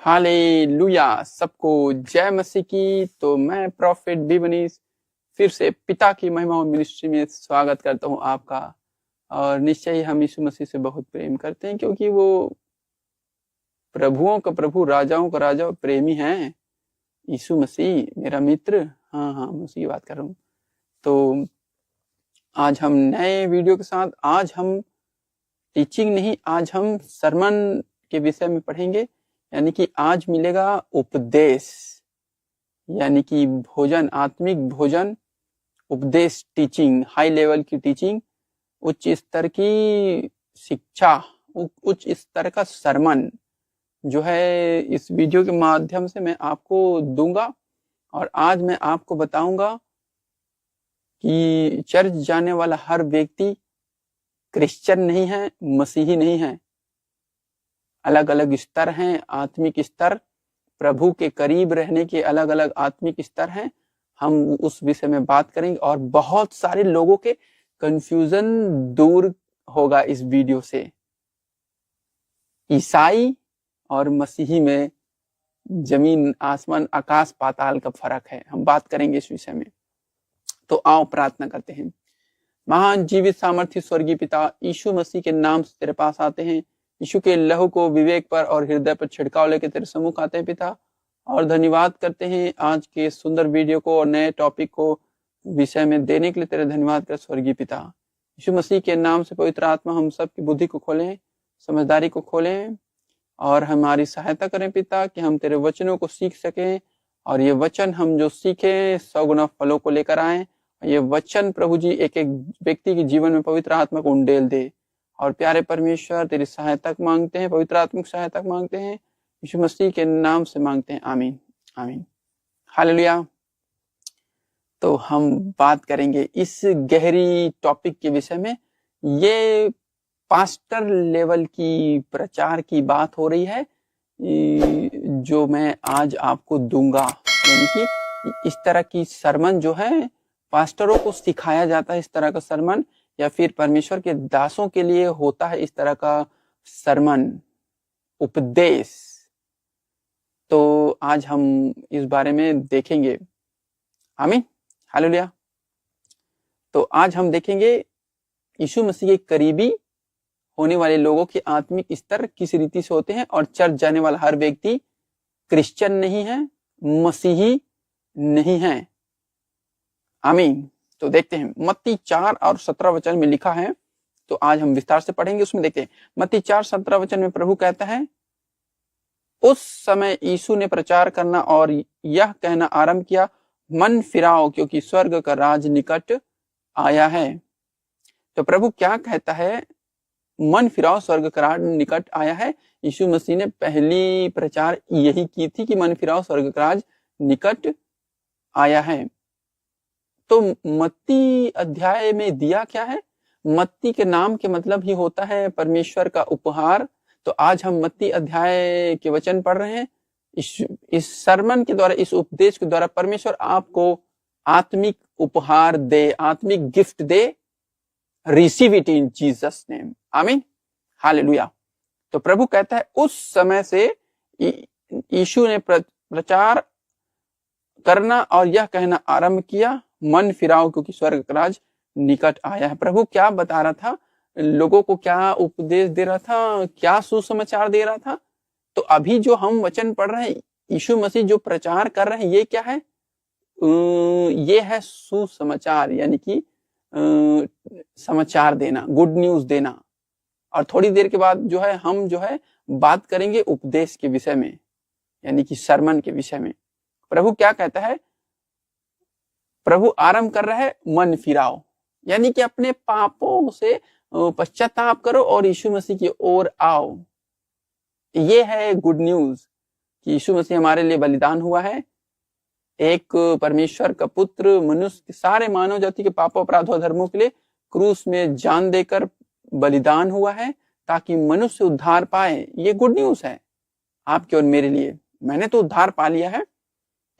Hallelujah, सबको जय मसीह की। तो मैं प्रॉफिट बीवनीस फिर से पिता की महिमा और मिनिस्ट्री में स्वागत करता हूं आपका। और निश्चय ही हम यीशु मसीह से बहुत प्रेम करते हैं, क्योंकि वो प्रभुओं का प्रभु, राजाओं का राजा, प्रेमी हैं। यीशु मसीह मेरा मित्र। हाँ, उसी की बात कर रहा हूँ। तो आज हम नए वीडियो के साथ, आज हम टीचिंग नहीं, आज हम सरमन के विषय में पढ़ेंगे। यानी कि आज मिलेगा उपदेश, यानी कि भोजन, आत्मिक भोजन, उपदेश, टीचिंग, हाई लेवल की टीचिंग, उच्च स्तर की शिक्षा, उच्च स्तर का सरमन जो है इस वीडियो के माध्यम से मैं आपको दूंगा। और आज मैं आपको बताऊंगा कि चर्च जाने वाला हर व्यक्ति क्रिश्चियन नहीं है, मसीही नहीं है। अलग अलग स्तर हैं, आत्मिक स्तर, प्रभु के करीब रहने के अलग अलग आत्मिक स्तर हैं। हम उस विषय में बात करेंगे और बहुत सारे लोगों के कंफ्यूजन दूर होगा इस वीडियो से। ईसाई और मसीही में जमीन आसमान, आकाश पाताल का फर्क है। हम बात करेंगे इस विषय में। तो आओ प्रार्थना करते हैं। महान जीवित सामर्थ्य स्वर्गीय पिता, यीशु मसीह के नाम से तेरे पास आते हैं। यीशु के लहू को विवेक पर और हृदय पर छिड़काव लेके तेरे सम्मुख आते हैं पिता, और धन्यवाद करते हैं आज के सुंदर वीडियो को और नए टॉपिक को विषय में देने के लिए तेरे धन्यवाद कर स्वर्गीय पिता। यीशु मसीह के नाम से पवित्र आत्मा हम सब की बुद्धि को खोलें, समझदारी को खोलें और हमारी सहायता करें पिता, कि हम तेरे वचनों को सीख सकें। और ये वचन हम जो सीखे 100 गुना फलों को लेकर आए। ये वचन प्रभु जी एक एक व्यक्ति के जीवन में पवित्र आत्मा को उंडेल दे। और प्यारे परमेश्वर, तेरी सहायता मांगते हैं, पवित्र आत्मिक सहायता मांगते हैं, यीशु मसीह के नाम से मांगते हैं। आमीन, आमीन, हालेलुया। तो हम बात करेंगे इस गहरी टॉपिक के विषय में। ये पास्टर लेवल की प्रचार की बात हो रही है जो मैं आज आपको दूंगा। यानी कि इस तरह की सरमन जो है पास्टरों को सिखाया जाता है, इस तरह का सरमन, या फिर परमेश्वर के दासों के लिए होता है इस तरह का सरमन, उपदेश। तो आज हम इस बारे में देखेंगे। आमीन, हालेलुया। तो आज हम देखेंगे यीशु मसीह के करीबी होने वाले लोगों के आत्मिक स्तर किस रीति से होते हैं। और चर्च जाने वाला हर व्यक्ति क्रिश्चियन नहीं है, मसीही नहीं है। आमीन। तो देखते हैं मत्ती 4 और 17 वचन में लिखा है। तो आज हम विस्तार से पढ़ेंगे, उसमें देखते हैं। मत्ती 4:17 वचन में प्रभु कहता है, उस समय यीशु ने प्रचार करना और यह कहना आरंभ किया, मन फिराओ क्योंकि स्वर्ग का राज निकट आया है। तो प्रभु क्या कहता है? मन फिराओ, स्वर्ग का राज निकट आया है। यीशु मसीह ने पहली प्रचार यही की थी कि मन फिराओ, स्वर्ग का राज निकट आया है। तो मत्ती अध्याय में दिया क्या है? मत्ती के नाम के मतलब ही होता है परमेश्वर का उपहार। तो आज हम मत्ती अध्याय के वचन पढ़ रहे हैं। इस सरमन के द्वारा, इस उपदेश के द्वारा परमेश्वर आपको आत्मिक उपहार दे, आत्मिक gift they. Receive it in Jesus name, amen, hallelujah. तो प्रभु कहता है उस समय से यीशु ने प्रचार करना और यह कहना आरंभ किया, मन फिराओ क्योंकि स्वर्ग का राज निकट आया है। प्रभु क्या बता रहा था लोगों को? क्या उपदेश दे रहा था? क्या सुसमाचार दे रहा था? तो अभी जो हम वचन पढ़ रहे हैं, यीशु मसीह जो प्रचार कर रहे हैं, ये क्या है? ये है सुसमाचार, यानी कि समाचार देना, गुड न्यूज देना। और थोड़ी देर के बाद जो है हम जो है बात करेंगे उपदेश के विषय में, यानी कि सरमन के विषय में। प्रभु क्या कहता है? प्रभु आरंभ कर रहा है मन फिराओ, यानी कि अपने पापों से पश्चाताप करो और यीशु मसीह की ओर आओ। ये है गुड न्यूज कि यीशु मसीह हमारे लिए बलिदान हुआ है। एक परमेश्वर का पुत्र मनुष्य, सारे मानव जाति के पापों, अपराधों, धर्मों के लिए क्रूस में जान देकर बलिदान हुआ है, ताकि मनुष्य उद्धार पाए। ये गुड न्यूज है आपके और मेरे लिए। मैंने तो उद्धार पा लिया है।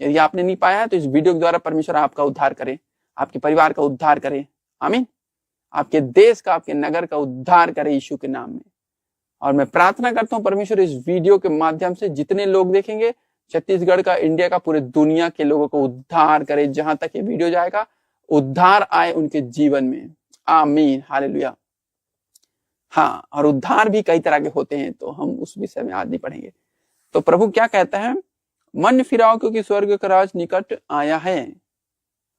यदि आपने नहीं पाया है तो इस वीडियो के द्वारा परमेश्वर आपका उद्धार करे, आपके परिवार का उद्धार करे। आमीन। आपके देश का, आपके नगर का उद्धार करे यीशु के नाम में। और मैं प्रार्थना करता हूं परमेश्वर इस वीडियो के माध्यम से जितने लोग देखेंगे, छत्तीसगढ़ का, इंडिया का, पूरे दुनिया के लोगों को उद्धार करे। जहां तक ये वीडियो जाएगा उद्धार आए उनके जीवन में। आमीन, हालेलुया। हाँ, और उद्धार भी कई तरह के होते हैं, तो हम उस विषय में आज नहीं पढ़ेंगे। तो प्रभु क्या कहता है? मन फिराओ क्योंकि स्वर्ग का राज निकट आया है।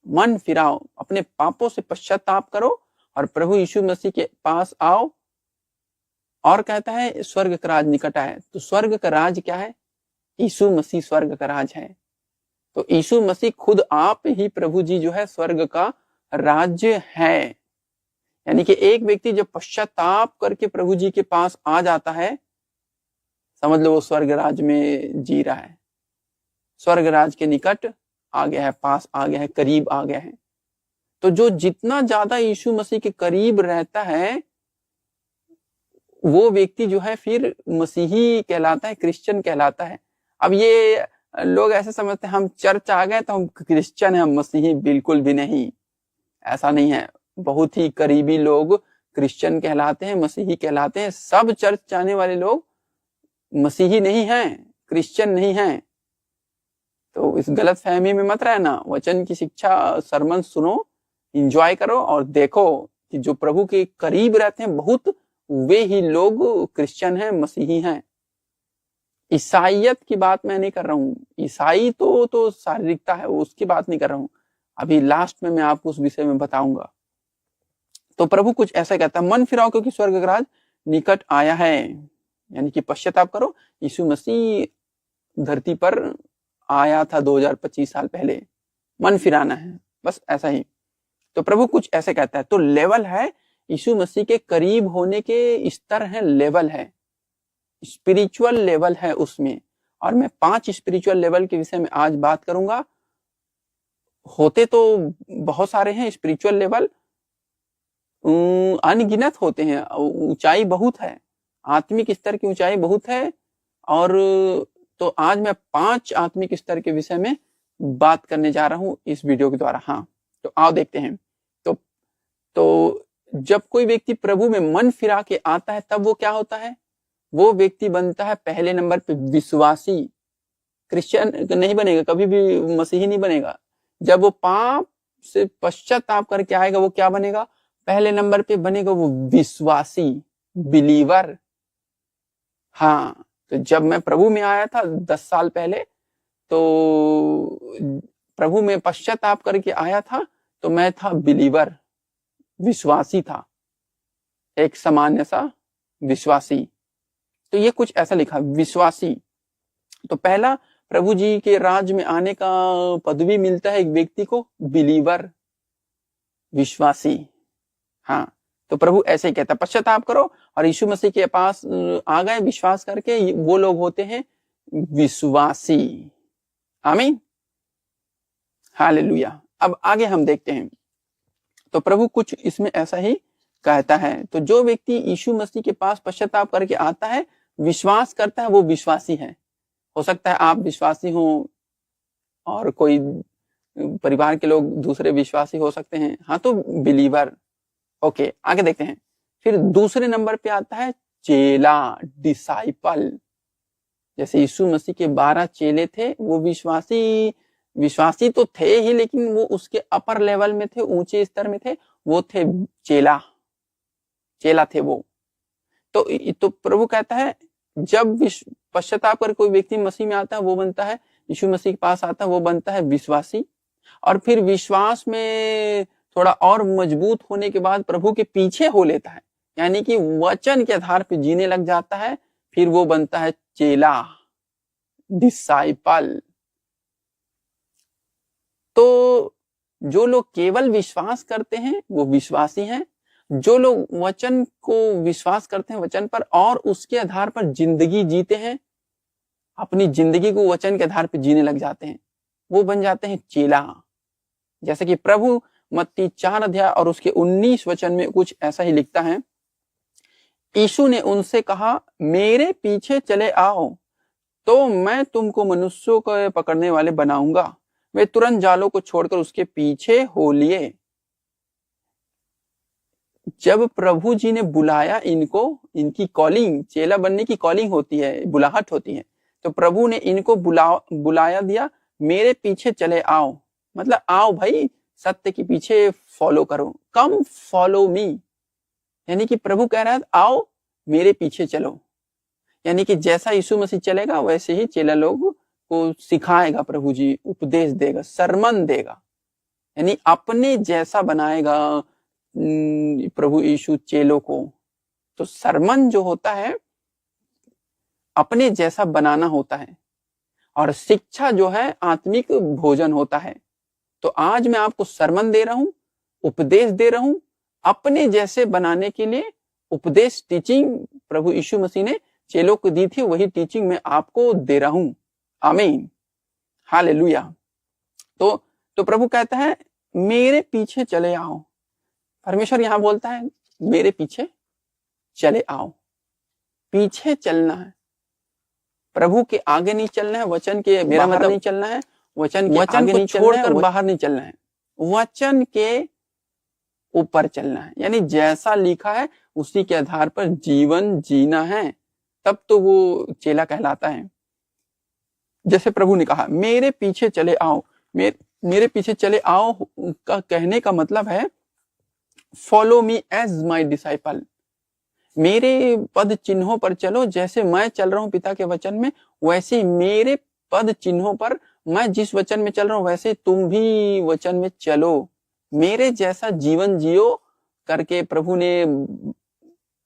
मन फिराओ, अपने पापों से पश्चाताप करो और प्रभु यीशु मसीह के पास आओ। और कहता है स्वर्ग का राज निकट आया। तो स्वर्ग का राज क्या है? यीशु मसीह स्वर्ग का राज है। तो यीशु मसीह खुद आप ही प्रभु जी जो है स्वर्ग का राज्य है। यानी कि एक व्यक्ति जब पश्चाताप करके प्रभु जी के पास आ जाता है, समझ लो वो स्वर्ग राज में जी रहा है, स्वर्ग राज के निकट आ गया है, पास आ गया है, करीब आ गया है। तो जो जितना ज्यादा यीशु मसीह के करीब रहता है वो व्यक्ति जो है फिर मसीही कहलाता है, क्रिश्चियन कहलाता है। अब ये लोग ऐसे समझते हैं हम चर्च आ गए तो हम क्रिश्चियन हैं, हम मसीही। बिल्कुल भी नहीं, ऐसा नहीं है। बहुत ही करीबी लोग क्रिश्चियन कहलाते हैं, मसीही कहलाते हैं। सब चर्च जाने वाले लोग मसीही नहीं हैं, क्रिश्चियन नहीं हैं। तो इस गलत फहमी में मत रहना। वचन की शिक्षा, सरमन सुनो, एंजॉय करो और देखो कि जो प्रभु के करीब रहते हैं बहुत, वे ही लोग क्रिश्चियन हैं, मसीही हैं। ईसाइयत की बात मैं नहीं कर रहा हूं। ईसाई तो शारीरिकता है, उसकी बात नहीं कर रहा हूं। अभी लास्ट में मैं आपको उस विषय में बताऊंगा। तो प्रभु कुछ ऐसा कहता है, मन फिराओ क्योंकि स्वर्ग का राज निकट आया है। यानी कि पश्चाताप करो। यीशु मसीह धरती पर आया था 2025 साल पहले। मन फिराना है, बस ऐसा ही। तो प्रभु कुछ ऐसे कहता है। तो लेवल है, यीशु मसीह के करीब होने के स्तर है, लेवल है, स्पिरिचुअल लेवल है उसमें। और मैं 5 स्पिरिचुअल लेवल के विषय में आज बात करूंगा। होते तो बहुत सारे हैं स्पिरिचुअल लेवल, अनगिनत होते हैं, ऊंचाई बहुत है, आत्मिक स्तर की ऊंचाई बहुत है। और तो आज मैं 5 आत्मिक स्तर के विषय में बात करने जा रहा हूं इस वीडियो के द्वारा। हाँ, तो आओ देखते हैं। तो जब कोई व्यक्ति प्रभु में मन फिरा के आता है तब वो क्या होता है? वो व्यक्ति बनता है पहले नंबर पे विश्वासी। क्रिश्चियन नहीं बनेगा, कभी भी मसीही नहीं बनेगा। जब वो पाप से पश्चाताप करके आएगा वो क्या बनेगा? पहले नंबर पे बनेगा वो विश्वासी, बिलीवर। हाँ, तो जब मैं प्रभु में आया था 10 साल पहले, तो प्रभु में पश्चाताप करके आया था, तो मैं था बिलीवर, विश्वासी था, एक सामान्य सा विश्वासी। तो ये कुछ ऐसा लिखा, विश्वासी। तो पहला प्रभु जी के राज में आने का पदवी मिलता है एक व्यक्ति को, बिलीवर, विश्वासी। हाँ, तो प्रभु ऐसे ही कहता है, पश्चाताप करो और यीशु मसीह के पास आ गए विश्वास करके, वो लोग होते हैं विश्वासी। आमीन, हालेलुया। अब आगे हम देखते हैं। तो प्रभु कुछ इसमें ऐसा ही कहता है। तो जो व्यक्ति यीशु मसीह के पास पश्चाताप करके आता है, विश्वास करता है, वो विश्वासी है। हो सकता है आप विश्वासी हो और कोई परिवार के लोग दूसरे विश्वासी हो सकते हैं। हाँ, तो बिलीवर। ओके, आगे देखते हैं। फिर दूसरे नंबर पे आता है चेला, डिसाइपल। जैसे यीशु मसीह के 12 चेले थे, वो विश्वासी तो थे ही, लेकिन वो उसके अपर लेवल में थे, ऊंचे स्तर में थे, वो थे चेला थे वो। तो प्रभु कहता है जब पश्चाताप कर कोई व्यक्ति मसीह में आता है, वो बनता है, यीशु मसीह के पास आता है, वो बनता है विश्वासी। और फिर विश्वास में थोड़ा और मजबूत होने के बाद प्रभु के पीछे हो लेता है, यानी कि वचन के आधार पर जीने लग जाता है, फिर वो बनता है चेला, डिसाइपल। तो जो लोग केवल विश्वास करते हैं वो विश्वासी हैं। जो लोग वचन को विश्वास करते हैं, वचन पर, और उसके आधार पर जिंदगी जीते हैं, अपनी जिंदगी को वचन के आधार पर जीने लग जाते हैं, वो बन जाते हैं चेला। जैसे कि प्रभु मत्ती 4 अध्याय और उसके 19 वचन में कुछ ऐसा ही लिखता है। यीशु ने उनसे कहा, मेरे पीछे चले आओ तो मैं तुमको मनुष्यों को पकड़ने वाले बनाऊंगा। वे तुरंत जालों को छोड़कर उसके पीछे हो लिए। जब प्रभु जी ने बुलाया इनको, इनकी कॉलिंग, चेला बनने की कॉलिंग होती है, बुलाहट होती है, तो प्रभु ने इनको बुलाया दिया, मेरे पीछे चले आओ। मतलब आओ भाई, सत्य के पीछे फॉलो करो, कम फॉलो मी। यानी कि प्रभु कह रहा है आओ मेरे पीछे चलो। यानी कि जैसा यीशु मसीह चलेगा वैसे ही चेला लोग को सिखाएगा प्रभु जी, उपदेश देगा, सरमन देगा, यानी अपने जैसा बनाएगा प्रभु यीशु चेलों को। तो सरमन जो होता है अपने जैसा बनाना होता है, और शिक्षा जो है आत्मिक भोजन होता है। तो आज मैं आपको सरमन दे रहा हूं, उपदेश दे रहा हूं, अपने जैसे बनाने के लिए उपदेश, टीचिंग प्रभु यीशु मसीह ने चेलों को दी थी, वही टीचिंग मैं आपको दे रहा हूं। आमीन, हालेलुया। तो प्रभु कहता है मेरे पीछे चले आओ। परमेश्वर यहां बोलता है मेरे पीछे चले आओ। पीछे चलना है, प्रभु के आगे नहीं चलना है, वचन के मेरा मतलब नहीं चलना है, वचन के आगे नहीं छोड़कर बाहर नहीं चलना है, वचन के ऊपर चलना है। यानी जैसा लिखा है उसी के आधार पर जीवन जीना है, तब तो वो चेला कहलाता है। जैसे प्रभु ने कहा मेरे पीछे चले आओ, मेरे पीछे चले आओ का कहने का मतलब है follow me as my disciple. मेरे पद चिन्हों पर चलो, जैसे मैं चल रहा हूं पिता के वचन में, वैसे मेरे पद चिन्हों पर, मैं जिस वचन में चल रहा हूं वैसे तुम भी वचन में चलो, मेरे जैसा जीवन जियो करके प्रभु ने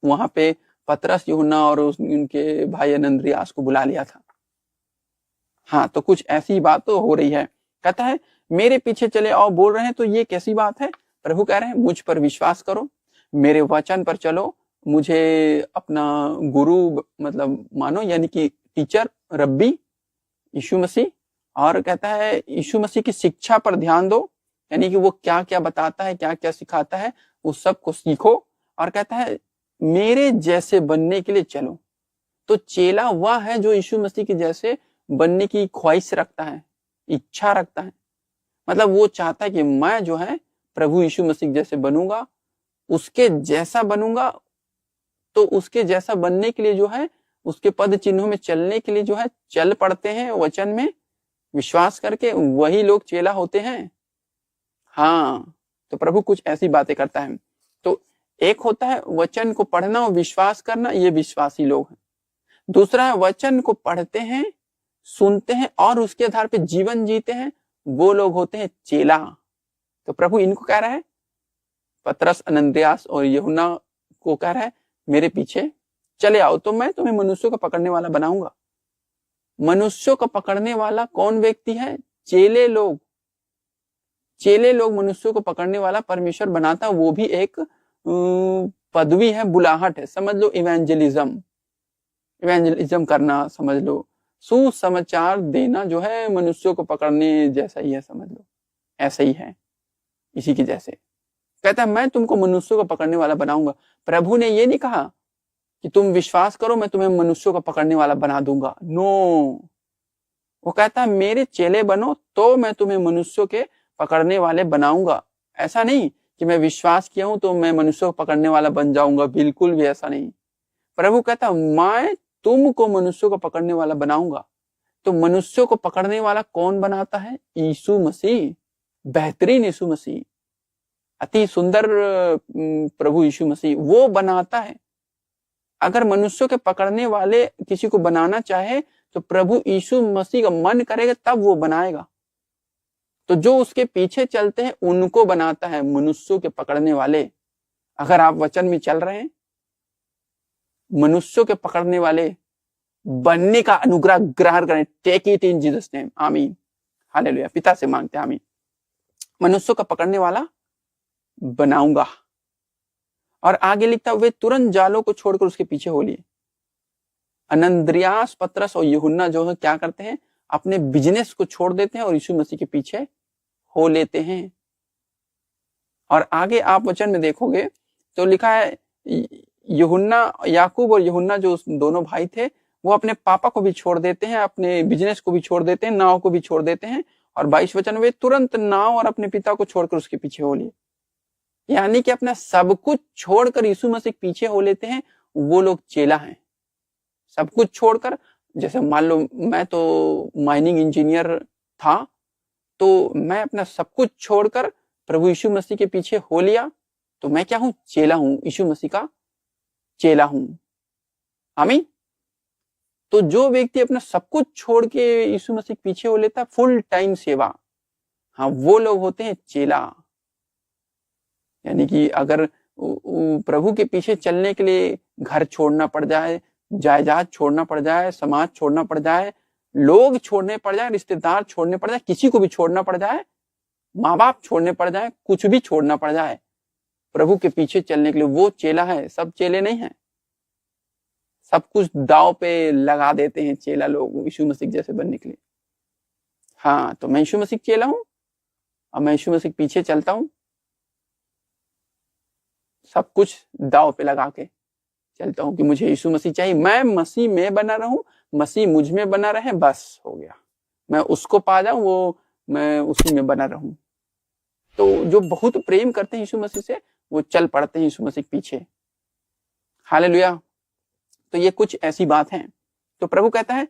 वहां पे पतरस, यूहन्ना और उनके भाई अनंद्रियास को बुला लिया था। हाँ, तो कुछ ऐसी बात तो हो रही है। कहता है मेरे पीछे चले आओ, बोल रहे हैं तो ये कैसी बात है? प्रभु कह रहे हैं मुझ पर विश्वास करो, मेरे वचन पर चलो, मुझे अपना गुरु मतलब मानो, यानी कि टीचर, रब्बी यीशु मसीह। और कहता है यीशु मसीह की शिक्षा पर ध्यान दो, यानी कि वो क्या क्या बताता है, क्या क्या सिखाता है, उस सब को सीखो। और कहता है मेरे जैसे बनने के लिए चलो। तो चेला वह है जो यीशु मसीह के जैसे बनने की ख्वाहिश रखता है, इच्छा रखता है। मतलब वो चाहता है कि मैं जो है प्रभु यीशु मसीह जैसे बनूंगा, उसके जैसा बनूंगा। तो उसके जैसा बनने के लिए जो है, उसके पद चिन्हों में चलने के लिए जो है, चल पड़ते हैं वचन में विश्वास करके, वही लोग चेला होते हैं। हाँ, तो प्रभु कुछ ऐसी बातें करता है। तो एक होता है वचन को पढ़ना और विश्वास करना, ये विश्वासी लोग हैं। दूसरा है वचन को पढ़ते हैं, सुनते हैं और उसके आधार पर जीवन जीते हैं, वो लोग होते हैं चेला। तो प्रभु इनको कह रहा है, पतरस, अनंद्रियास और यूहन्ना को कह रहा है मेरे पीछे चले आओ, तो मैं तुम्हें मनुष्यों को पकड़ने वाला बनाऊंगा। मनुष्यों को पकड़ने वाला कौन व्यक्ति है? चेले लोग। चेले लोग मनुष्यों को पकड़ने वाला परमेश्वर बनाता, वो भी एक पदवी है, बुलाहट है। समझ लो इवेंजलिज्म करना, समझ लो सुसमाचार देना जो है मनुष्यों को पकड़ने जैसा ही है, समझ लो ऐसा ही है, इसी के जैसे। कहता है मैं तुमको मनुष्यों को पकड़ने वाला बनाऊंगा। प्रभु ने ये नहीं कहा कि तुम विश्वास करो मैं तुम्हें मनुष्यों को पकड़ने वाला बना दूंगा, नो। वो कहता है मेरे चेले बनो तो मैं तुम्हें मनुष्यों के पकड़ने वाले बनाऊंगा। ऐसा नहीं कि मैं विश्वास किया हूं तो मैं मनुष्यों को पकड़ने वाला बन जाऊंगा, बिल्कुल भी ऐसा नहीं। प्रभु कहता मैं तुमको मनुष्यों को पकड़ने वाला बनाऊंगा। तो मनुष्यों को पकड़ने वाला कौन बनाता है? यीशु मसीह, बेहतरीन यीशु मसीह, अति सुंदर प्रभु यीशु मसीह, वो बनाता है। अगर मनुष्यों के पकड़ने वाले किसी को बनाना चाहे तो प्रभु यीशु मसीह का मन करेगा तब वो बनाएगा। तो जो उसके पीछे चलते हैं उनको बनाता है मनुष्यों के पकड़ने वाले। अगर आप वचन में चल रहे हैं, मनुष्यों के पकड़ने वाले बनने का अनुग्रह ग्रहण करें। Take it in Jesus name, amen, hallelujah. पिता से मांगते हैं, आमीन। मनुष्यों का पकड़ने वाला बनाऊंगा। और आगे लिखता वे तुरंत जालों को छोड़कर उसके पीछे हो लिए। अनंद्रियास, पतरस और यूहन्ना जो है क्या करते हैं? अपने बिजनेस को छोड़ देते हैं और यीशु मसीह के पीछे हो लेते हैं। और आगे आप वचन में देखोगे तो लिखा है यूहन्ना, याकूब और यूहन्ना जो दोनों भाई थे, वो अपने पापा को भी छोड़ देते हैं, अपने बिजनेस को भी छोड़ देते हैं, नाव को भी छोड़ देते हैं। और 22 वचन वे तुरंत नाव और अपने पिता को छोड़कर उसके पीछे हो लिए। यानी कि अपना सब कुछ छोड़कर यीशु मसीह के पीछे हो लेते हैं, वो लोग चेला हैं। सब कुछ छोड़कर, जैसे मान लो मैं तो माइनिंग इंजीनियर था, तो मैं अपना सब कुछ छोड़कर प्रभु यीशु मसीह के पीछे हो लिया, तो मैं क्या हूं? चेला हूं, यीशु मसीह का चेला हूं। आमीन। तो जो व्यक्ति अपना सब कुछ छोड़ के यीशु मसीह के पीछे हो लेता, फुल टाइम सेवा, हाँ, वो लोग होते हैं चेला। यानी कि अगर प्रभु के पीछे चलने के लिए घर छोड़ना पड़ जाए, जायदाद छोड़ना पड़ जाए, समाज छोड़ना पड़ जाए, लोग छोड़ने पड़ जाए, रिश्तेदार छोड़ने पड़ जाए, किसी को भी छोड़ना पड़ जाए, माँ बाप छोड़ने पड़ जाए, कुछ भी छोड़ना पड़ जाए प्रभु के पीछे चलने के लिए, वो चेला है। सब चेले नहीं है, सब कुछ दाव पे लगा देते हैं चेला लोग यीशु मसीह जैसे बनने के लिए। हाँ, तो मैं यीशु मसीह चेला हूं और मैं यीशु मसीह के पीछे चलता हूं, सब कुछ दाव पे लगा के चलता हूं कि मुझे यीशु मसीह चाहिए, मैं मसीह में बना रहूं, मसीह मुझ में बना रहे, बस हो गया, मैं उसको पा जाऊं, वो मैं उसी में बना रहूं। तो जो बहुत प्रेम करते हैं यीशु मसीह से, वो चल पड़ते हैं यीशु मसीह के पीछे। हालेलुया। तो ये कुछ ऐसी बात है। तो प्रभु कहता है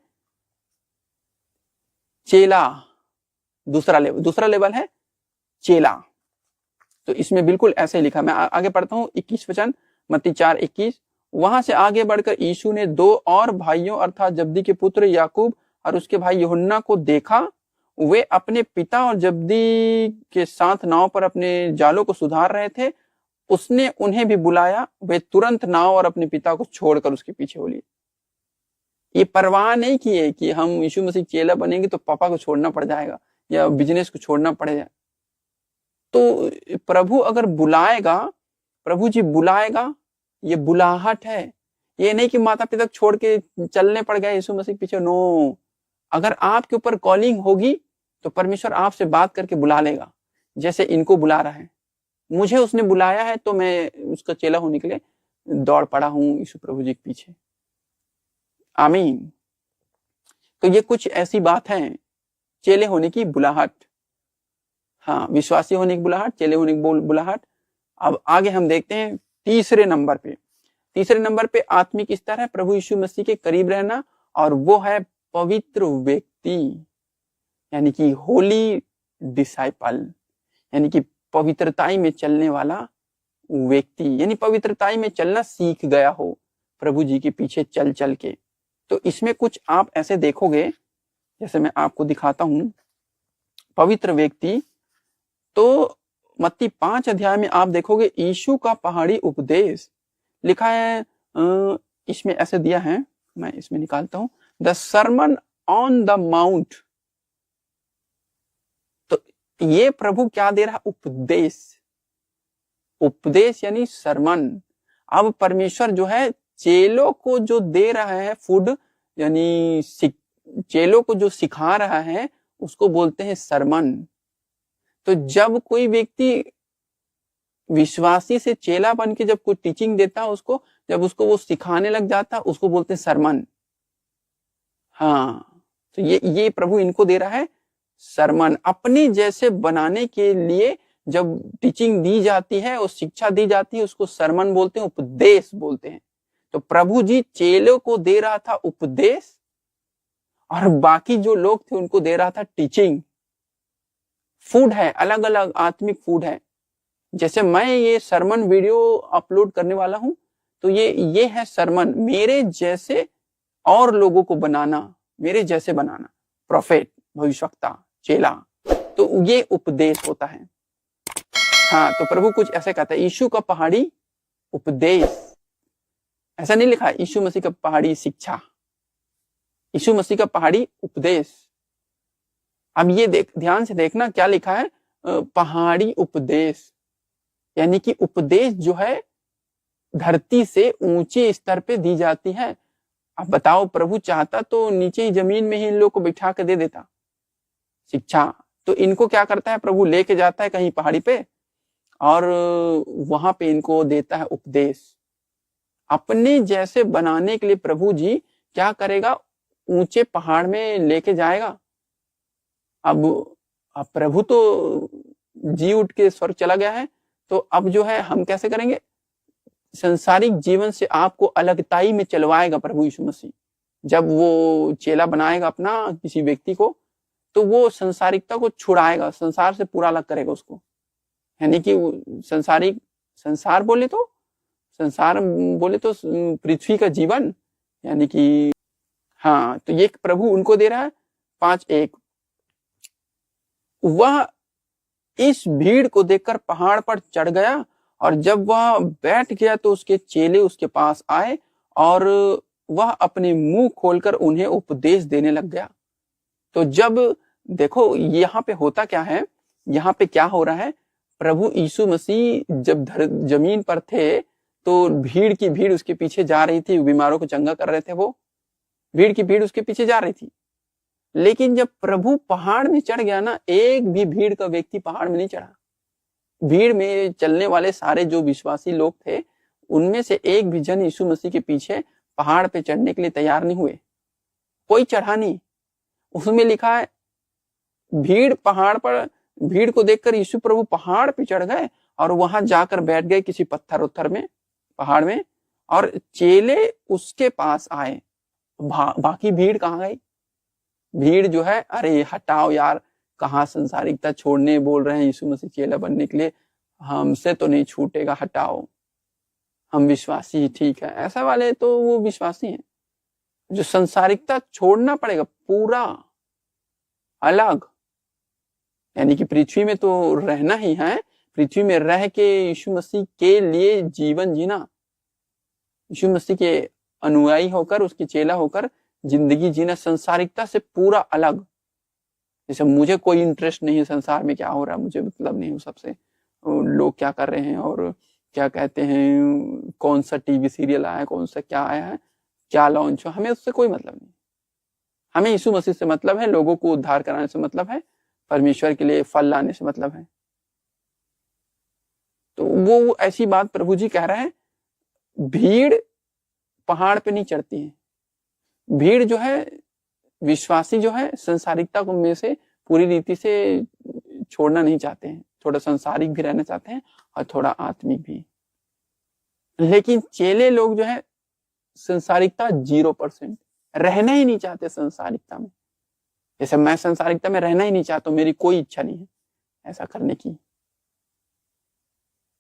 चेला, दूसरा लेवल है चेला। तो इसमें बिल्कुल ऐसे ही लिखा, मैं आगे पढ़ता हूं 21 वचन, मत्ती 4:21। वहां से आगे बढ़कर यीशु ने 2 और भाइयों अर्थात जब्दी के पुत्र याकूब और उसके भाई यूहन्ना को देखा। वे अपने पिता और जब्दी के साथ नाव पर अपने जालों को सुधार रहे थे। उसने उन्हें भी बुलाया, वे तुरंत नाव और अपने पिता को छोड़कर उसके पीछे हो लिए। ये परवाह नहीं किए कि हम यीशु मसीह चेला बनेंगे तो पापा को छोड़ना पड़ जाएगा या बिजनेस को छोड़ना पड़ेगा। तो प्रभु अगर बुलाएगा, प्रभु जी बुलाएगा, ये बुलाहट है। ये नहीं कि माता पिता छोड़ के चलने पड़ गए यीशु मसीह पीछे, नो। अगर आपके ऊपर कॉलिंग होगी तो परमेश्वर आपसे बात करके बुला लेगा, जैसे इनको बुला रहा है। मुझे उसने बुलाया है तो मैं उसका चेला होने के लिए दौड़ पड़ा हूं यीशु प्रभु जी के पीछे। आमीन। तो ये कुछ ऐसी बात है, चेले होने की बुलाहट। हाँ, विश्वासी होने की बुलाहट, चेले होने की बुलाहट। अब आगे हम देखते हैं तीसरे नंबर पे आत्मिक स्तर है प्रभु यीशु मसीह के करीब रहना, और वो है पवित्र व्यक्ति, यानी कि होली डिसाइपल, यानी कि पवित्रताई में चलने वाला व्यक्ति, यानी पवित्रताई में चलना सीख गया हो प्रभु जी के पीछे चल चल के। तो इसमें कुछ आप ऐसे देखोगे, जैसे मैं आपको दिखाता हूं पवित्र व्यक्ति। तो मत्ती 5 अध्याय में आप देखोगे यीशु का पहाड़ी उपदेश लिखा है। इसमें ऐसे दिया है, मैं इसमें निकालता हूं, the sermon on the mount. तो ये प्रभु क्या दे रहा? उपदेश यानी सरमन। अब परमेश्वर जो है चेलों को जो दे रहा है फूड, यानी चेलों को जो सिखा रहा है, उसको बोलते हैं सरमन। तो जब कोई व्यक्ति विश्वासी से चेला बन के जब कोई टीचिंग देता है उसको, जब उसको वो सिखाने लग जाता है, उसको बोलते हैं सरमन। हाँ, तो ये प्रभु इनको दे रहा है सरमन। अपने जैसे बनाने के लिए जब टीचिंग दी जाती है और शिक्षा दी जाती है, उसको सरमन बोलते हैं, उपदेश बोलते हैं। तो प्रभु जी चेलों को दे रहा था उपदेश, और बाकी जो लोग थे उनको दे रहा था टीचिंग। फूड है, अलग अलग आत्मिक फूड है। जैसे मैं ये सरमन वीडियो अपलोड करने वाला हूं, तो ये है सरमन, मेरे जैसे और लोगों को बनाना, मेरे जैसे बनाना, प्रोफेट, भविष्यवक्ता, चेला। तो ये उपदेश होता है। हाँ, तो प्रभु कुछ ऐसे कहता है, यीशु का पहाड़ी उपदेश। ऐसा नहीं लिखा यीशु मसीह का पहाड़ी शिक्षा, यीशु मसीह का पहाड़ी उपदेश। अब ये ध्यान से देखना क्या लिखा है, पहाड़ी उपदेश, यानी कि उपदेश जो है धरती से ऊंचे स्तर पे दी जाती है। अब बताओ, प्रभु चाहता तो नीचे ही जमीन में ही इन लोगों को बिठा के दे देता शिक्षा। तो इनको क्या करता है, प्रभु लेके जाता है कहीं पहाड़ी पे, और वहां पे इनको देता है उपदेश। अपने जैसे बनाने के लिए प्रभु जी क्या करेगा, ऊंचे पहाड़ में लेके जाएगा। अब प्रभु तो जी उठ के स्वर्ग चला गया है, तो अब जो है हम कैसे करेंगे, संसारिक जीवन से आपको अलगताई में चलवाएगा प्रभु यीशु मसीह। जब वो चेला बनाएगा अपना किसी व्यक्ति को, तो वो संसारिकता को छुड़ाएगा, संसार से पूरा अलग करेगा उसको। यानी कि संसार बोले तो पृथ्वी का जीवन, यानी कि हाँ, तो ये प्रभु उनको दे रहा है 5:1। वह इस भीड़ को देखकर पहाड़ पर चढ़ गया, और जब वह बैठ गया तो उसके चेले उसके पास आए, और वह अपने मुंह खोलकर उन्हें उपदेश देने लग गया। तो जब देखो यहाँ पे होता क्या है, यहाँ पे क्या हो रहा है, प्रभु यीशु मसीह जब जमीन पर थे तो भीड़ की भीड़ उसके पीछे जा रही थी, बीमारों को चंगा कर रहे थे, वो भीड़ की भीड़ उसके पीछे जा रही थी। लेकिन जब प्रभु पहाड़ में चढ़ गया ना, एक भी भीड़ का व्यक्ति पहाड़ में नहीं चढ़ा। भीड़ में चलने वाले सारे जो विश्वासी लोग थे, उनमें से एक भी जन यीशु मसीह के पीछे पहाड़ पे चढ़ने के लिए तैयार नहीं हुए, कोई चढ़ा नहीं। उसमें लिखा है भीड़ को देखकर यीशु प्रभु पहाड़ पे चढ़ गए और वहां जाकर बैठ गए किसी पत्थर उत्थर में, पहाड़ में, और चेले उसके पास आए। बाकी भीड़ कहाँ गई? भीड़ जो है, अरे हटाओ यार, कहाँ संसारिकता छोड़ने बोल रहे हैं यीशु मसीह चेला बनने के लिए, हमसे तो नहीं छूटेगा, हटाओ, हम विश्वासी ठीक है। ऐसा वाले तो वो विश्वासी हैं जो संसारिकता छोड़ना पड़ेगा पूरा अलग, यानी कि पृथ्वी में तो रहना ही है, पृथ्वी में रह के यीशु मसीह के लिए जीवन जीना, यीशु मसीह के अनुयायी होकर, उसके चेला होकर जिंदगी जीना, संसारिकता से पूरा अलग। जैसे मुझे कोई इंटरेस्ट नहीं है संसार में क्या हो रहा है, मुझे मतलब नहीं हो सबसे, लोग क्या कर रहे हैं और क्या कहते हैं, कौन सा टीवी सीरियल आया है, कौन सा क्या आया है, क्या लॉन्च हो, हमें उससे कोई मतलब नहीं। हमें यीशु मसीह से मतलब है, लोगों को उद्धार कराने से मतलब है, परमेश्वर के लिए फल लाने से मतलब है। तो वो ऐसी बात प्रभु जी कह रहे हैं, भीड़ पहाड़ पे नहीं चढ़ती है। भीड़ जो है, विश्वासी जो है, संसारिकता को में से पूरी रीति से छोड़ना नहीं चाहते हैं, थोड़ा संसारिक भी रहना चाहते हैं और थोड़ा आत्मिक भी। लेकिन चेले लोग जो है, संसारिकता 0%, रहना ही नहीं चाहते संसारिकता में। जैसे मैं संसारिकता में रहना ही नहीं चाहता, मेरी कोई इच्छा नहीं है ऐसा करने की,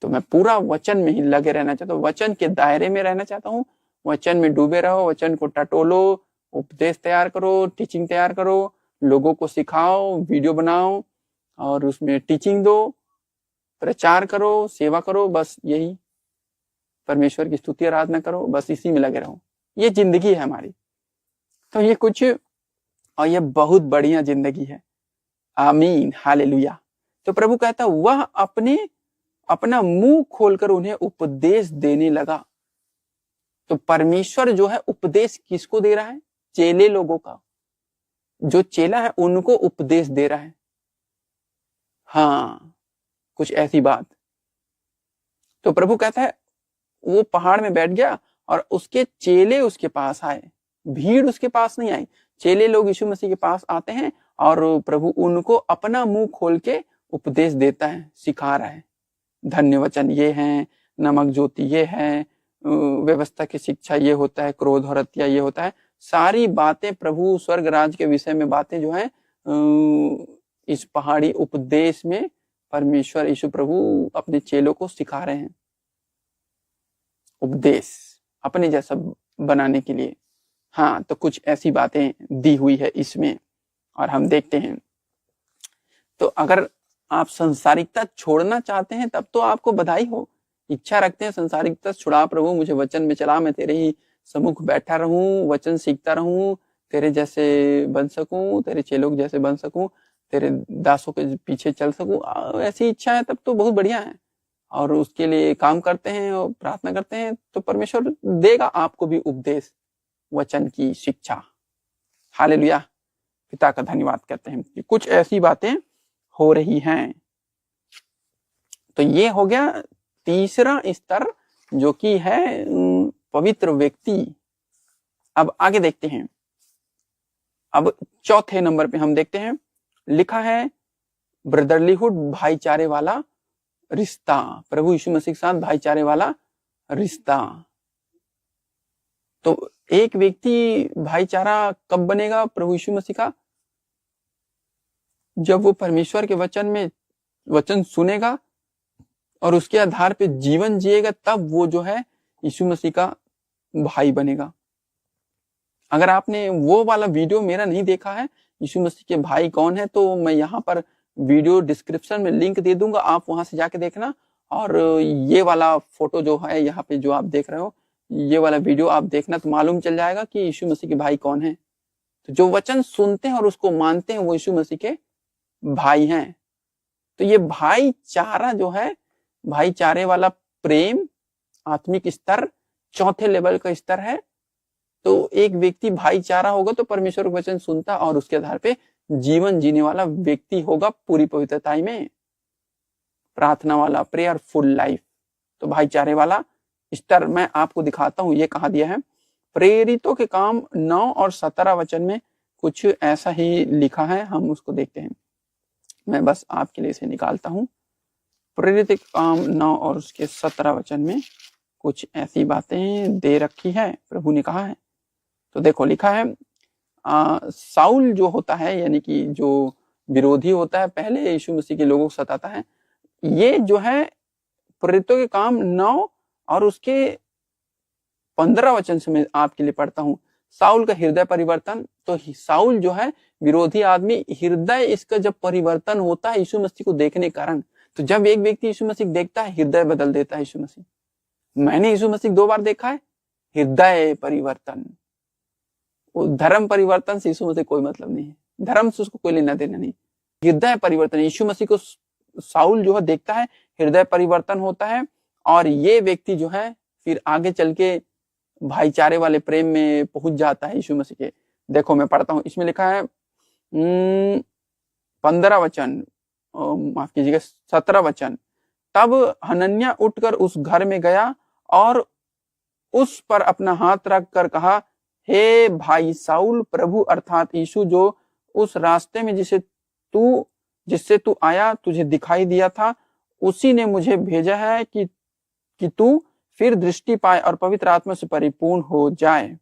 तो मैं पूरा वचन में ही लगे रहना चाहता हूँ, वचन के दायरे में रहना चाहता हूँ, वचन में डूबे रहो, वचन को टटोलो, उपदेश तैयार करो, टीचिंग तैयार करो, लोगों को सिखाओ, वीडियो बनाओ और उसमें टीचिंग दो, प्रचार करो, सेवा करो, बस यही, परमेश्वर की स्तुति आराधना करो, बस इसी में लगे रहो। ये जिंदगी है हमारी। तो ये कुछ, और ये बहुत बढ़िया जिंदगी है। आमीन, हालेलुया। तो प्रभु कहता वह अपना मुंह खोलकर उन्हें उपदेश देने लगा। तो परमेश्वर जो है उपदेश किसको दे रहा है? चेले लोगों का, जो चेला है उनको उपदेश दे रहा है। हाँ, कुछ ऐसी बात। तो प्रभु कहता है वो पहाड़ में बैठ गया और उसके चेले उसके पास आए, भीड़ उसके पास नहीं आई। चेले लोग यीशु मसीह के पास आते हैं और प्रभु उनको अपना मुंह खोल के उपदेश देता है, सिखा रहा है। धन्य वचन ये है, नमक ज्योति ये है, व्यवस्था की शिक्षा ये होता है, क्रोध और हत्या ये होता है। सारी बातें प्रभु स्वर्ग राज के विषय में बातें जो है इस पहाड़ी उपदेश में परमेश्वर यीशु प्रभु अपने चेलों को सिखा रहे हैं, उपदेश अपने जैसा बनाने के लिए। हाँ, तो कुछ ऐसी बातें दी हुई है इसमें और हम देखते हैं। तो अगर आप संसारिकता छोड़ना चाहते हैं तब तो आपको बधाई हो, इच्छा रखते हैं संसारिकता छुड़ा प्रभु, मुझे वचन में चला, मैं तेरे ही सम्मुख बैठा रहूं, वचन सीखता रहूं, तेरे जैसे बन सकूं, तेरे चेलों जैसे बन सकूं, तेरे दासों के पीछे चल सकूं, ऐसी इच्छा है तब तो बहुत बढ़िया है। और उसके लिए काम करते हैं और प्रार्थना करते हैं तो परमेश्वर देगा आपको भी उपदेश, वचन की शिक्षा। हालेलुया, पिता का धन्यवाद करते हैं कि कुछ ऐसी बातें हो रही हैं। तो ये हो गया तीसरा स्तर जो कि है पवित्र व्यक्ति। अब आगे देखते हैं। अब चौथे नंबर पे हम देखते हैं, लिखा है ब्रदरलीहुड, भाईचारे वाला रिश्ता, प्रभु यीशु मसीह के साथ भाईचारे वाला रिश्ता। तो एक व्यक्ति भाईचारा कब बनेगा प्रभु यीशु मसीह का? जब वो परमेश्वर के वचन सुनेगा और उसके आधार पे जीवन जिएगा, तब वो जो है यीशु मसीह का भाई बनेगा। अगर आपने वो वाला वीडियो मेरा नहीं देखा है, यीशु मसीह के भाई कौन है, तो मैं यहाँ पर वीडियो डिस्क्रिप्शन में लिंक दे दूंगा, आप वहां से जाके देखना। और ये वाला फोटो जो है यहाँ पे जो आप देख रहे हो, ये वाला वीडियो आप देखना, तो मालूम चल जाएगा कि यीशु मसीह के भाई कौन है। तो जो वचन सुनते हैं और उसको मानते हैं, वो यीशु मसीह के भाई हैं। तो ये भाईचारा जो है, भाईचारे वाला प्रेम, आत्मिक स्तर चौथे लेवल का स्तर है। तो एक व्यक्ति भाईचारा होगा तो परमेश्वर का वचन सुनता और उसके आधार पे जीवन जीने वाला व्यक्ति होगा, पूरी पवित्रता में, प्रार्थना वाला, प्रेयरफुल लाइफ। तो भाईचारे वाला स्तर मैं आपको दिखाता हूं, ये कहा दिया है प्रेरितों के काम 9 और 17 वचन में कुछ ऐसा ही लिखा है, हम उसको देखते हैं। मैं बस आपके लिए इसे निकालता हूं। प्रेरित के काम 9 और उसके 17 वचन में कुछ ऐसी बातें दे रखी है, प्रभु ने कहा है। तो देखो लिखा है, साउल जो होता है, यानी कि जो विरोधी होता है, पहले यीशु मसीह के लोगों को सताता है, ये जो है प्रेरितों के काम 9 और उसके 15 वचन से मैं आपके लिए पढ़ता हूं। साउल का हृदय परिवर्तन। तो साउल जो है विरोधी आदमी, हृदय इसका जब परिवर्तन होता है यीशु मसीह को देखने के कारण, तो जब एक व्यक्ति यीशु मसीह देखता है, हृदय बदल देता है यीशु मसीह। मैंने यीशु मसीह 2 बार देखा है। हृदय परिवर्तन, धर्म परिवर्तन से यीशु मसीह कोई मतलब नहीं है, धर्म से उसको कोई लेना देना नहीं। हृदय परिवर्तन, यीशु मसीह को साउल जो है देखता है, हृदय परिवर्तन होता है, और ये व्यक्ति जो है फिर आगे चल के भाईचारे वाले प्रेम में पहुंच जाता है यीशु मसीह के। देखो मैं पढ़ता हूं, इसमें लिखा है 15 वचन, माफ कीजिएगा 17 वचन। तब हनन्याह उठकर उस घर में गया और उस पर अपना हाथ रख कर कहा, हे भाई साउल, प्रभु अर्थात यीशु जो उस रास्ते में जिससे तू आया तुझे दिखाई दिया था, उसी ने मुझे भेजा है कि तू फिर दृष्टि पाए और पवित्र आत्मा से परिपूर्ण हो जाए।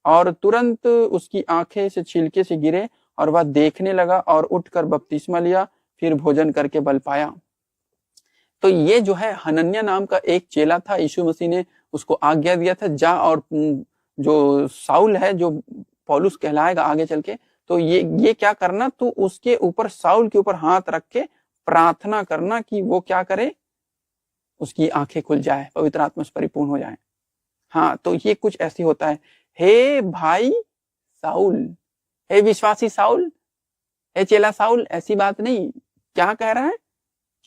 और तुरंत उसकी आंखें से छिलके से गिरे और वह देखने लगा और उठकर बपतिस्मा लिया, फिर भोजन करके बल पाया। तो ये जो है हनन्याह नाम का एक चेला था, यीशु मसीह ने उसको आज्ञा दिया था, जा और जो साउल है, जो पौलुस कहलाएगा आगे चल के, तो ये क्या करना, तो उसके ऊपर, साउल के ऊपर हाथ रख के प्रार्थना करना कि वो क्या करे, उसकी आंखें खुल जाए, पवित्र आत्मा से परिपूर्ण हो जाए। हाँ, तो ये कुछ ऐसी होता है, हे भाई साउल, हे विश्वासी साउल, हे चेला साउल, ऐसी बात नहीं। क्या कह रहा है?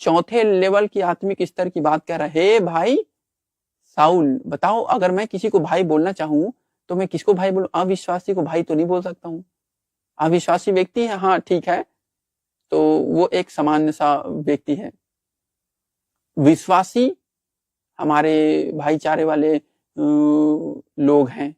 चौथे लेवल की आत्मिक स्तर की बात कह रहा है, हे भाई साउल। बताओ, अगर मैं किसी को भाई बोलना चाहूं तो मैं किसको भाई बोलूं? अविश्वासी को भाई तो नहीं बोल सकता हूं। अविश्वासी व्यक्ति है, हाँ ठीक है, तो वो एक सामान्य सा व्यक्ति है। विश्वासी हमारे भाईचारे वाले लोग हैं।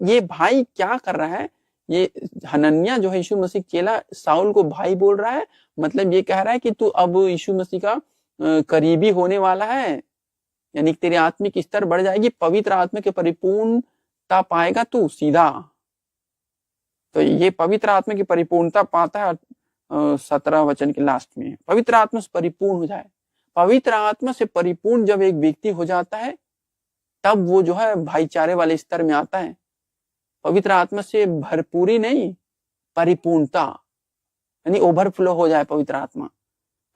ये भाई क्या कर रहा है? ये हनन्याह जो है यीशु मसीह चेला साउल को भाई बोल रहा है, मतलब ये कह रहा है कि तू अब यीशु मसीह का करीबी होने वाला है, यानी तेरी आत्मिक स्तर बढ़ जाएगी, पवित्र आत्मा के परिपूर्णता पाएगा तू सीधा। तो ये पवित्र आत्मा की परिपूर्णता पाता है 17 वचन के लास्ट में, पवित्र आत्मा से परिपूर्ण हो जाए। पवित्र आत्मा से परिपूर्ण जब एक व्यक्ति हो जाता है, तब वो जो है भाईचारे वाले स्तर में आता है। पवित्र आत्मा से भरपूरी नहीं, परिपूर्णता, यानी ओवरफ्लो हो जाए पवित्र आत्मा।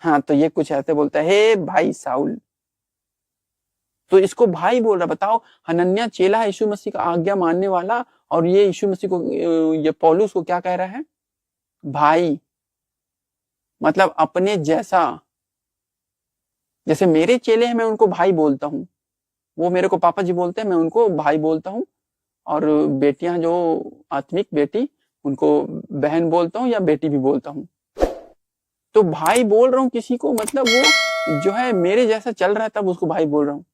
हाँ, तो ये कुछ ऐसे बोलता है, हे भाई साउल, तो इसको भाई बोल रहा। बताओ, हनन्याह चेला है, यीशु मसीह का आज्ञा मानने वाला, और ये यीशु मसीह को, ये पौलुस को क्या कह रहा है? भाई, मतलब अपने जैसा। जैसे मेरे चेले हैं, मैं उनको भाई बोलता हूँ, वो मेरे को पापा जी बोलते हैं, मैं उनको भाई बोलता हूँ, और बेटियां जो आत्मिक बेटी, उनको बहन बोलता हूँ या बेटी भी बोलता हूँ। तो भाई बोल रहा हूँ किसी को, मतलब वो जो है मेरे जैसा चल रहा है, तब उसको भाई बोल रहा हूँ।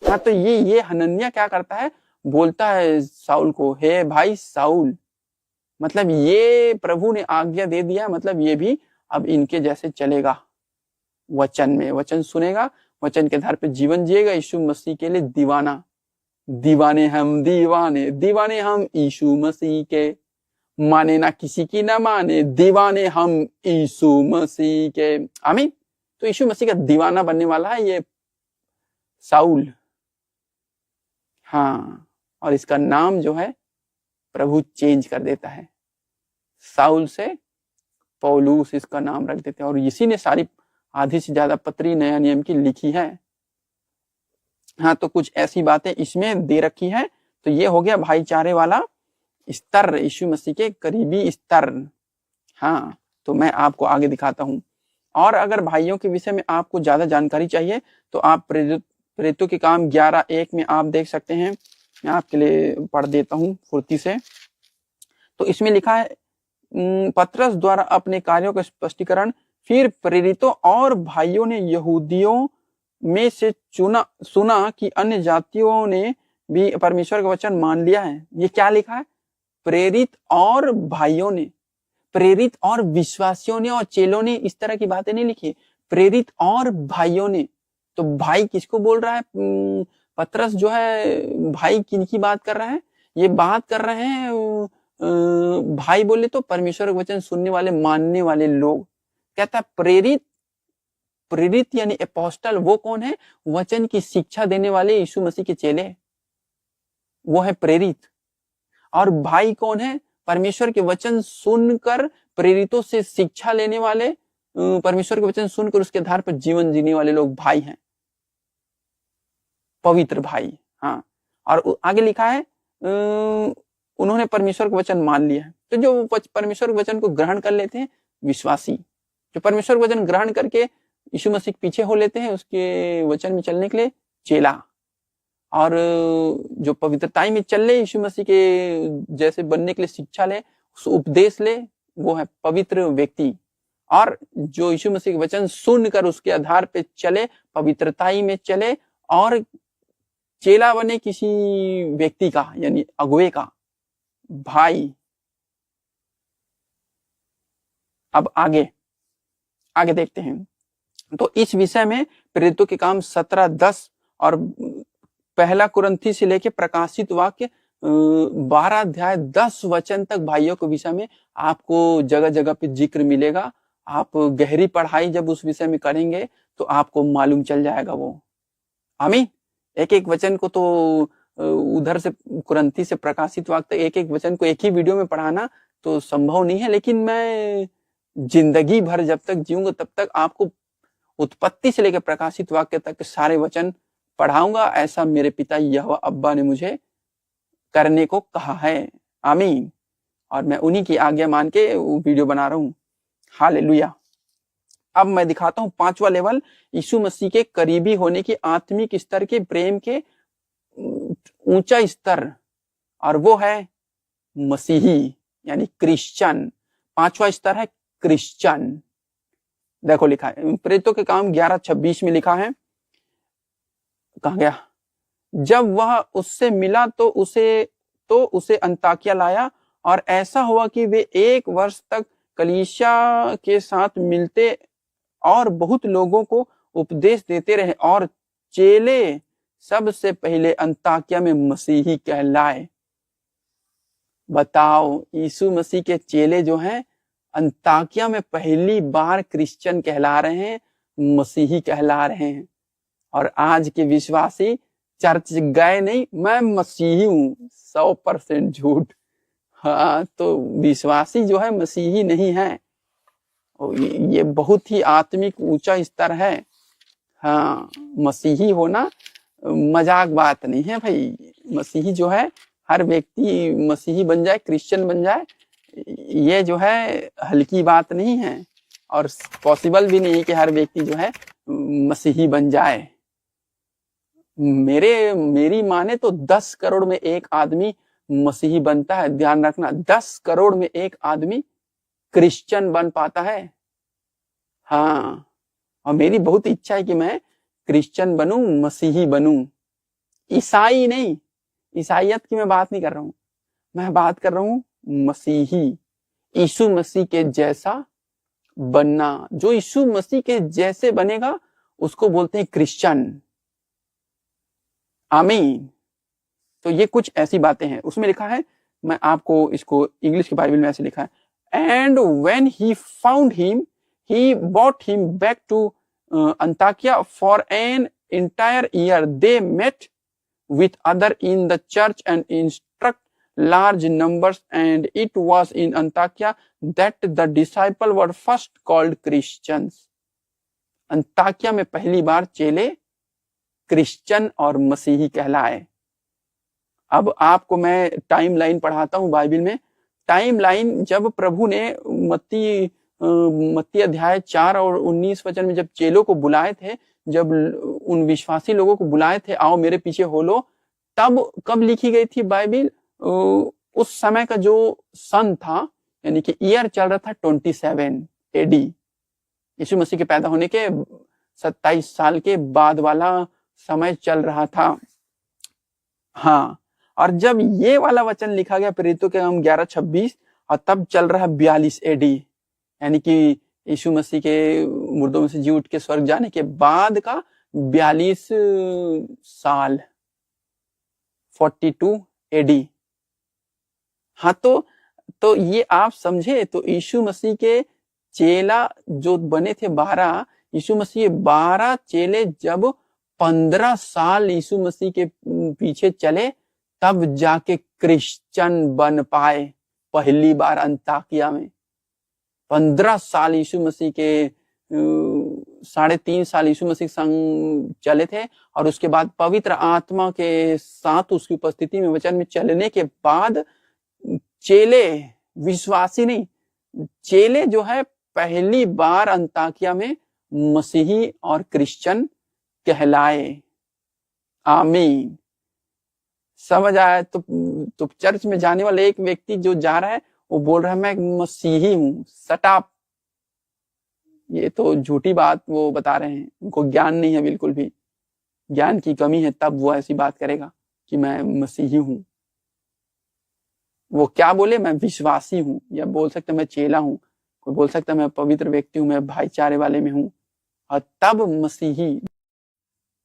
हाँ, तो ये हनन्याह क्या करता है? बोलता है साउल को, हे भाई साउल, मतलब ये प्रभु ने आज्ञा दे दिया, मतलब ये भी अब इनके जैसे चलेगा। वचन में, वचन सुनेगा, वचन के आधार पर जीवन जिएगा। यीशु मसीह के लिए दीवाना, दीवाने हम, दीवाने दीवाने हम यीशु मसीह के, माने ना किसी की ना माने, दीवाने हम यीशु मसीह के। आमीन। तो यीशु मसीह का दीवाना बनने वाला है ये साउल। हाँ, और इसका नाम जो है प्रभु चेंज कर देता है, साउल से पौलुस इसका नाम रख देते हैं। और इसी ने सारी आधी से ज्यादा पत्री नया नियम की लिखी है। हाँ, तो कुछ ऐसी बातें इसमें दे रखी है। तो ये हो गया भाईचारे वाला स्तर, यीशु मसीह के करीबी स्तर। हाँ, तो मैं आपको आगे दिखाता हूं। और अगर भाइयों के विषय में आपको ज्यादा जानकारी चाहिए तो आप प्रेरितों के काम 11:1 में आप देख सकते हैं। मैं आपके लिए पढ़ देता हूं फुर्ती से। तो इसमें लिखा है, पतरस द्वारा अपने कार्यों का स्पष्टीकरण। फिर प्रेरितों और भाइयों ने यहूदियों में से सुना कि अन्य जातियों ने भी परमेश्वर का वचन मान लिया है। ये क्या लिखा है? प्रेरित और भाइयों ने, प्रेरित और विश्वासियों ने और चेलों ने, इस तरह की बातें नहीं लिखी। प्रेरित और भाइयों ने, तो भाई किसको बोल रहा है? पतरस जो है भाई किनकी बात कर रहा है? ये बात कर रहे हैं भाई बोले तो परमेश्वर का वचन सुनने वाले, मानने वाले लोग। कहता है प्रेरित, प्रेरित यानी एपोस्टल वो कौन है? वचन की शिक्षा देने वाले यीशु मसीह के चेले, वो है प्रेरित। और भाई कौन है? परमेश्वर के वचन सुनकर प्रेरितों से शिक्षा लेने वाले, परमेश्वर के वचन सुनकर उसके आधार पर जीवन जीने वाले लोग भाई हैं, पवित्र भाई। हाँ, और आगे लिखा है उन्होंने परमेश्वर का वचन मान लिया है। तो जो परमेश्वर के वचन को ग्रहण कर लेते हैं विश्वासी, जो परमेश्वर का वचन ग्रहण करके यीशु मसीह के पीछे हो लेते हैं, उसके वचन में चलने के लिए चेला। और जो पवित्रताई में चल ले, यीशु मसीह के जैसे बनने के लिए शिक्षा ले, उपदेश ले, वो है पवित्र व्यक्ति। और जो यीशु मसीह के वचन सुनकर उसके आधार पे चले, पवित्रताई में चले और चेला बने किसी व्यक्ति का, यानी अगुवे का, भाई। अब आगे देखते हैं। तो इस विषय में प्रेरितों के काम 17:10 और पहला कुरिन्थी से लेके प्रकाशित वाक्य 12:10 तक भाइयों के विषय में आपको जगह जगह पे जिक्र मिलेगा। आप गहरी पढ़ाई जब उस विषय में करेंगे तो आपको मालूम चल जाएगा वो। आमीन। एक एक वचन को तो उधर से कुरिन्थी से प्रकाशित वाक्य, एक एक वचन को एक ही वीडियो में पढ़ाना तो संभव नहीं है। लेकिन मैं जिंदगी भर जब तक जीऊंगा तब तक आपको उत्पत्ति से लेकर प्रकाशित वाक्य तक के सारे वचन पढ़ाऊंगा। ऐसा मेरे पिता यहोवा अब्बा ने मुझे करने को कहा है। आमीन। और मैं उन्हीं की आज्ञा मान के वीडियो बना रहा हूँ। हालेलुया। अब मैं दिखाता हूँ 5वां लेवल, यीशु मसीह के करीबी होने के आत्मिक स्तर के, प्रेम के ऊंचा स्तर, और वो है मसीही यानी क्रिश्चियन। 5वां स्तर है क्रिश्चियन। देखो लिखा है प्रेरितों के काम 11:26 में लिखा है, कहा गया, जब वह उससे मिला तो उसे अंताकिया लाया, और ऐसा हुआ कि वे 1 वर्ष तक कलीसिया के साथ मिलते और बहुत लोगों को उपदेश देते रहे, और चेले सबसे पहले अंताकिया में मसीही कहलाए। बताओ, यीशु मसीह के चेले जो हैं अंताकिया में पहली बार क्रिश्चियन कहला रहे हैं, मसीही कहला रहे हैं। और आज के विश्वासी चर्च गए नहीं, मैं मसीही हूं, 100% झूठ। हाँ, तो विश्वासी जो है मसीही नहीं है। ये बहुत ही आत्मिक ऊंचा स्तर है। हाँ, मसीही होना मजाक बात नहीं है भाई। मसीही जो है, हर व्यक्ति मसीही बन जाए, क्रिश्चियन बन जाए, ये जो है हल्की बात नहीं है। और पॉसिबल भी नहीं है कि हर व्यक्ति जो है मसीही बन जाए। मेरी माने तो 10 करोड़ में एक आदमी मसीही बनता है। ध्यान रखना, 10 करोड़ में एक आदमी क्रिश्चियन बन पाता है। हाँ, और मेरी बहुत इच्छा है कि मैं क्रिश्चियन बनूं, मसीही बनूं। ईसाई नहीं, ईसाइयत की मैं बात नहीं कर रहा हूं, मैं बात कर रहा हूं मसीही, यीशु मसीह के जैसा बनना, जो यीशु मसीह के जैसे बनेगा उसको बोलते हैं क्रिश्चियन। आमीन। तो ये कुछ ऐसी बातें हैं। उसमें लिखा है, मैं आपको इसको इंग्लिश की बाइबल में ऐसे लिखा है, and when he found him he bought him back to अंताकिया for an entire year. They met with other in the church and instruct large numbers, and it was in Antiochia that the disciples were first called Christians. Antakya में पहली बार चेले Christian और मसीही कहलाए। अब आपको मैं टाइम लाइन पढ़ाता हूं बाइबल में। टाइम लाइन, जब प्रभु ने मत्ती अध्याय 4 और 19 वचन में जब चेलों को बुलाए थे, जब उन विश्वासी लोगों को बुलाए थे, आओ मेरे पीछे हो लो, तब कब लिखी गई थी बाइबल? उस समय का जो सन था, यानी कि ईयर चल रहा था 27 AD, यीशु मसीह के पैदा होने के 27 साल के बाद वाला समय चल रहा था। हाँ, और जब ये वाला वचन लिखा गया प्रेरितों के काम 11:26, और तब चल रहा 42 AD, यानी कि यीशु मसीह के मुर्दों में से जी उठ के स्वर्ग जाने के बाद का 42 साल, 42 AD। हाँ, तो ये आप समझे, तो यीशु मसीह के चेला जो बने थे 12, यीशु मसीह 12 चेले जब 15 साल यीशु मसीह के पीछे चले, तब जाके क्रिश्चियन बन पाए पहली बार अंताकिया में। 15 साल यीशु मसीह के 3.5 साल यीशु मसीह संग चले थे, और उसके बाद पवित्र आत्मा के साथ उसकी उपस्थिति में वचन में चलने के बाद चेले, विश्वासी नहीं, चेले जो है पहली बार अंताकिया में मसीही और क्रिश्चियन कहलाए। आमीन। समझ आया? तो चर्च में जाने वाला एक व्यक्ति जो जा रहा है, वो बोल रहा है मैं मसीही हूं, सटाप, ये तो झूठी बात वो बता रहे हैं। उनको ज्ञान नहीं है, बिल्कुल भी ज्ञान की कमी है, तब वो ऐसी बात करेगा कि मैं मसीही हूं। वो क्या बोले, मैं विश्वासी हूं, या बोल सकते मैं चेला हूं, कोई बोल सकता मैं पवित्र व्यक्ति हूं, मैं भाईचारे वाले में हूं, और तब मसीही।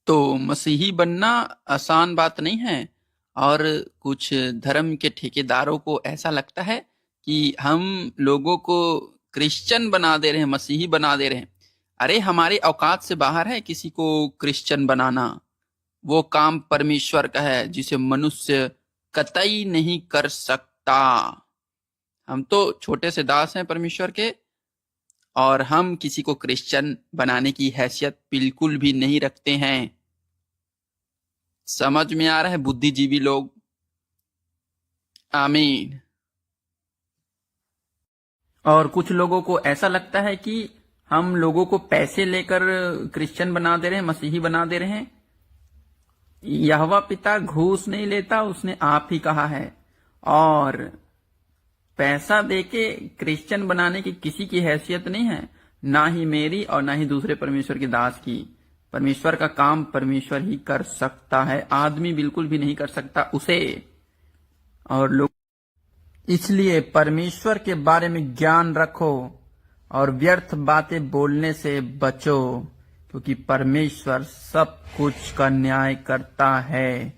तो मसीही बनना आसान बात नहीं है, और कुछ धर्म के ठेकेदारों को ऐसा लगता है कि हम लोगों को क्रिश्चियन बना दे रहे हैं, मसीही बना दे रहे हैं। अरे हमारे औकात से बाहर है किसी को क्रिश्चियन बनाना। वो काम परमेश्वर का है, जिसे मनुष्य कतई नहीं कर सकता। हम तो छोटे से दास हैं परमेश्वर के, और हम किसी को क्रिश्चियन बनाने की हैसियत बिल्कुल भी नहीं रखते हैं। समझ में आ रहा है बुद्धिजीवी लोग? आमीन। और कुछ लोगों को ऐसा लगता है कि हम लोगों को पैसे लेकर क्रिश्चियन बना दे रहे हैं, मसीही बना दे रहे हैं। यहोवा पिता घूस नहीं लेता, उसने आप ही कहा है। और पैसा देके क्रिश्चियन बनाने की किसी की हैसियत नहीं है, ना ही मेरी और ना ही दूसरे परमेश्वर के दास की। परमेश्वर का काम परमेश्वर ही कर सकता है, आदमी बिल्कुल भी नहीं कर सकता उसे। और लोग इसलिए परमेश्वर के बारे में ज्ञान रखो और व्यर्थ बातें बोलने से बचो, क्योंकि परमेश्वर सब कुछ का न्याय करता है।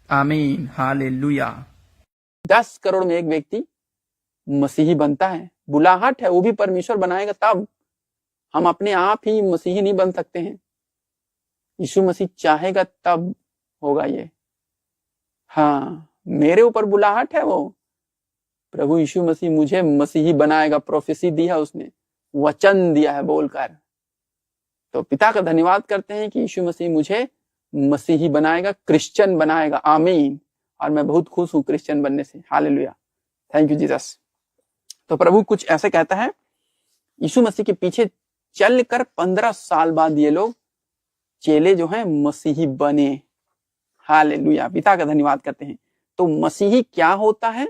आमीन, हालेलुया। 10 करोड़ में एक व्यक्ति मसीही बनता है, बुलाहट है, वो भी परमेश्वर बनाएगा तब। हम अपने आप ही मसीही नहीं बन सकते हैं, यीशु मसीह चाहेगा तब होगा ये। हाँ, मेरे ऊपर बुलाहट है, वो प्रभु यीशु मसीह मुझे मसीही बनाएगा, प्रोफेसी दिया उसने, वचन दिया है बोलकर। तो पिता का धन्यवाद करते हैं कि यीशु मसीह मुझे मसीही बनाएगा, क्रिश्चियन बनाएगा। आमीन। और मैं बहुत खुश हूं क्रिश्चियन बनने से। Hallelujah, thank you Jesus. तो प्रभु कुछ ऐसे कहता है, यीशु मसीह के पीछे चलकर 15 साल बाद ये लोग चेले जो हैं मसीही बने। हालेलुया, पिता का धन्यवाद करते हैं। तो मसीही क्या होता है?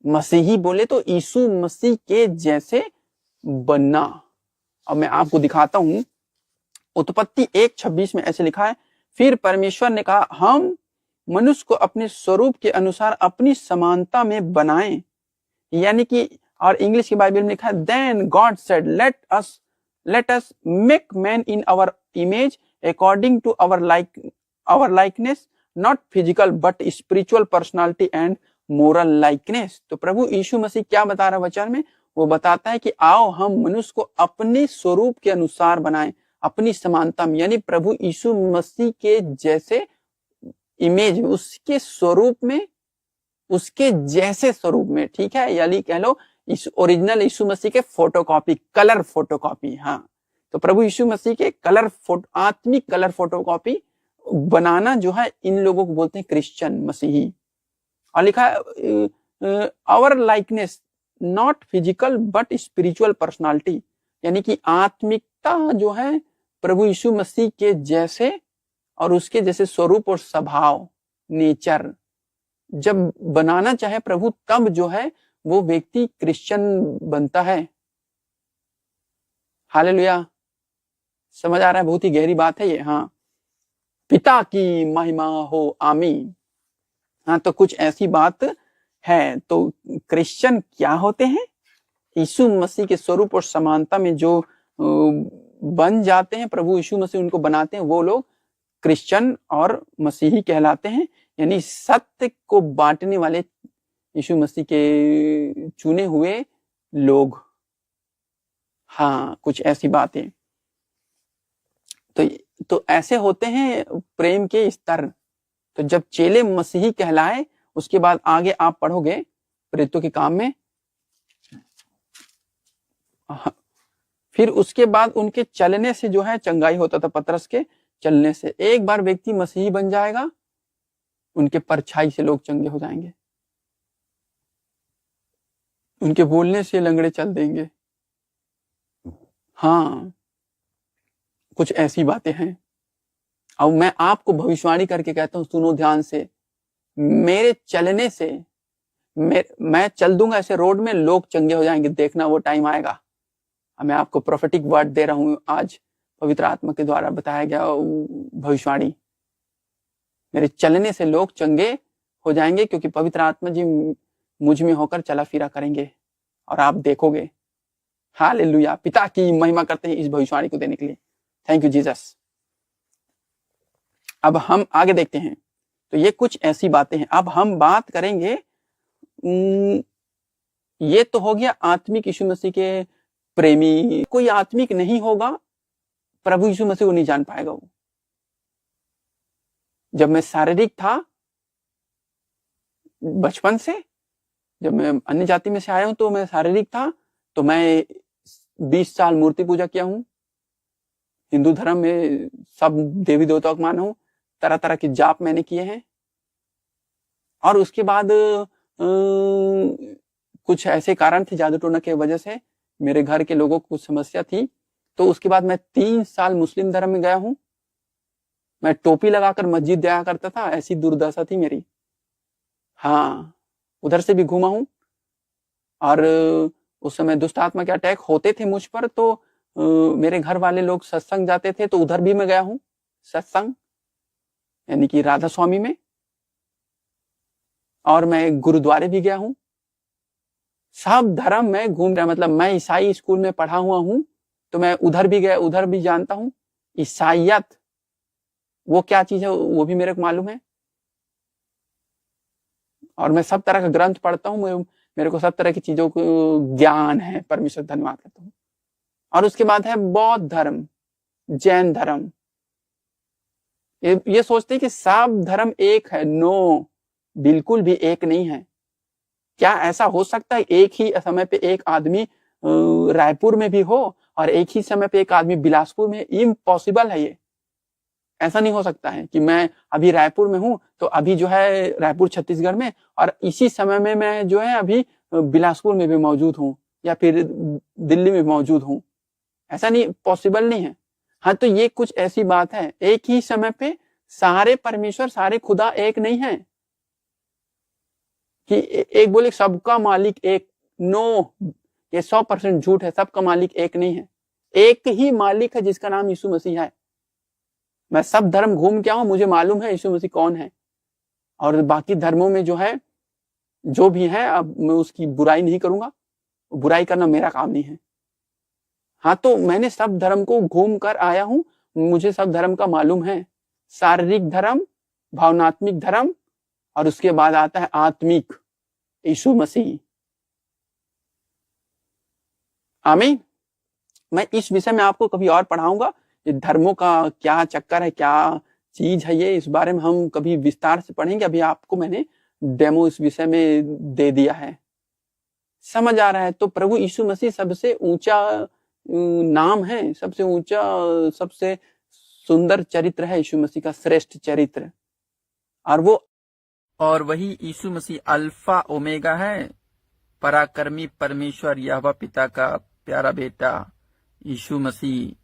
मसीही बोले तो यीशु मसीह के जैसे बनना। अब मैं आपको दिखाता हूं, उत्पत्ति 1:26 में ऐसे लिखा है, फिर परमेश्वर ने कहा, हम मनुष्य को अपने स्वरूप के अनुसार अपनी समानता में बनाएं। यानी कि और इंग्लिश की बाइबल में लिखा है then God said let us make man in our image according to our likeness, not physical but spiritual personality and moral likeness. तो प्रभु यीशु मसीह क्या बता रहा है वचन में? वो बताता है कि आओ हम मनुष्य को अपने स्वरूप के अनुसार बनाएं, अपनी समानता में, यानी प्रभु यीशु मसीह के जैसे इमेज, उसके स्वरूप में, उसके जैसे स्वरूप में, ठीक है, यानी कह लो इस ओरिजिनल यीशु मसीह के फोटोकॉपी, कलर फोटोकॉपी। हाँ, तो प्रभु यीशु मसीह के आत्मिक कलर फोटोकॉपी बनाना जो है, इन लोगों को बोलते हैं क्रिश्चियन, मसीही। और लिखा है our likeness not physical but spiritual personality, यानी कि आत्मिकता जो है प्रभु यीशु मसीह के जैसे और उसके जैसे स्वरूप और स्वभाव, नेचर जब बनाना चाहे प्रभु, तब जो है वो व्यक्ति क्रिश्चियन बनता है। हालेलुया, समझ आ रहा है? बहुत ही गहरी बात है ये। हाँ, पिता की महिमा हो, आमीन। हाँ, तो कुछ ऐसी बात है। तो क्रिश्चियन क्या होते हैं? यीशु मसीह के स्वरूप और समानता में जो बन जाते हैं, प्रभु यीशु मसीह उनको बनाते हैं, वो लोग क्रिश्चियन और मसीही कहलाते हैं, यानी सत्य को बांटने वाले यीशु मसीह के चुने हुए लोग। हाँ, कुछ ऐसी बातें। तो ऐसे होते हैं प्रेम के स्तर। तो जब चेले मसीही कहलाए, उसके बाद आगे आप पढ़ोगे प्रेरितों के काम में, फिर उसके बाद उनके चलने से जो है चंगाई होता था। पतरस के चलने से एक बार व्यक्ति मसीही बन जाएगा, उनके परछाई से लोग चंगे हो जाएंगे, उनके बोलने से लंगड़े चल देंगे। हाँ, कुछ ऐसी बातें हैं। अब मैं आपको भविष्यवाणी करके कहता हूं, सुनो ध्यान से, मेरे चलने से मैं चल दूंगा ऐसे रोड में, लोग चंगे हो जाएंगे, देखना वो टाइम आएगा। मैं आपको प्रोफेटिक वर्ड दे रहा हूं, आज पवित्र आत्मा के द्वारा बताया गया भविष्यवाणी। मेरे चलने से लोग चंगे हो जाएंगे, क्योंकि पवित्र आत्मा जी मुझ में होकर चला फिरा करेंगे और आप देखोगे। हालेलुया, पिता की महिमा करते हैं इस भविष्यवाणी को देने के लिए। Thank you Jesus. अब हम आगे देखते हैं। तो ये कुछ ऐसी बातें हैं। अब हम बात करेंगे, ये तो हो गया आत्मिक यीशु मसीह के प्रेमी। कोई आत्मिक नहीं होगा, प्रभु यीशु मसीह को नहीं जान पाएगा वो। जब मैं शारीरिक था, बचपन से, जब मैं अन्य जाति में से आया हूं, तो मैं शारीरिक था, तो मैं 20 साल मूर्ति पूजा किया हूं। हिंदू धर्म में सब देवी देवताओं को माना हूं, तरह तरह के जाप मैंने किए हैं। और उसके बाद कुछ ऐसे कारण थे, जादू टोना की वजह से मेरे घर के लोगों को कुछ समस्या थी, तो उसके बाद मैं 3 साल मुस्लिम धर्म में गया हूं। मैं टोपी लगाकर मस्जिद जाया करता था, ऐसी दुर्दशा थी मेरी। हाँ, उधर से भी घूमा हूं। और उस समय दुष्ट आत्मा के अटैक होते थे मुझ पर, तो मेरे घर वाले लोग सत्संग जाते थे, तो उधर भी मैं गया हूं सत्संग, यानी कि राधा स्वामी में। और मैं गुरुद्वारे भी गया हूं। सब धर्म में घूम रहा, मतलब मैं ईसाई स्कूल में पढ़ा हुआ हूं, तो मैं उधर भी गया, उधर भी जानता हूं। ईसाइयत वो क्या चीज है वो भी मेरे को मालूम है। और मैं सब तरह का ग्रंथ पढ़ता हूं, मेरे को सब तरह की चीजों को ज्ञान है। परमेश्वर धन्यवाद करता हूं। और उसके बाद है बौद्ध धर्म, जैन धर्म। ये सोचते हैं कि सब धर्म एक है। नो, बिल्कुल भी एक नहीं है। क्या ऐसा हो सकता है एक ही समय पे एक आदमी रायपुर में भी हो और एक ही समय पे एक आदमी बिलासपुर में? इम्पॉसिबल है ये। ऐसा नहीं हो सकता है कि मैं अभी रायपुर में हूं, तो अभी जो है रायपुर छत्तीसगढ़ में, और इसी समय में मैं जो है अभी बिलासपुर में भी मौजूद हूं, या फिर दिल्ली में मौजूद हूं। ऐसा नहीं, पॉसिबल नहीं है। हाँ, तो ये कुछ ऐसी बात है, एक ही समय पे सारे परमेश्वर, सारे खुदा एक नहीं है। कि एक बोले सबका मालिक एक, नो, ये 100% झूठ है। सबका मालिक एक नहीं है, एक ही मालिक है जिसका नाम यीशु मसीह है। मैं सब धर्म घूम के आऊं, मुझे मालूम है यीशु मसीह कौन है। और बाकी धर्मों में जो है, जो भी है, अब मैं उसकी बुराई नहीं करूंगा, बुराई करना मेरा काम नहीं है। हाँ, तो मैंने सब धर्म को घूम कर आया हूं, मुझे सब धर्म का मालूम है। शारीरिक धर्म, भावनात्मिक धर्म, और उसके बाद आता है आत्मिक, यीशु मसीह। आमीन। मैं इस विषय में आपको कभी और पढ़ाऊंगा, ये धर्मों का क्या चक्कर है, क्या चीज है ये, इस बारे में हम कभी विस्तार से पढ़ेंगे। अभी आपको मैंने डेमो इस विषय में दे दिया है। समझ आ रहा है? तो प्रभु यीशु मसीह सबसे ऊंचा नाम है, सबसे ऊंचा, सबसे सुंदर चरित्र है यीशु मसीह का, श्रेष्ठ चरित्र। और वही यीशु मसीह अल्फा ओमेगा है, पराक्रमी परमेश्वर यहोवा पिता का प्यारा बेटा यीशु मसीह।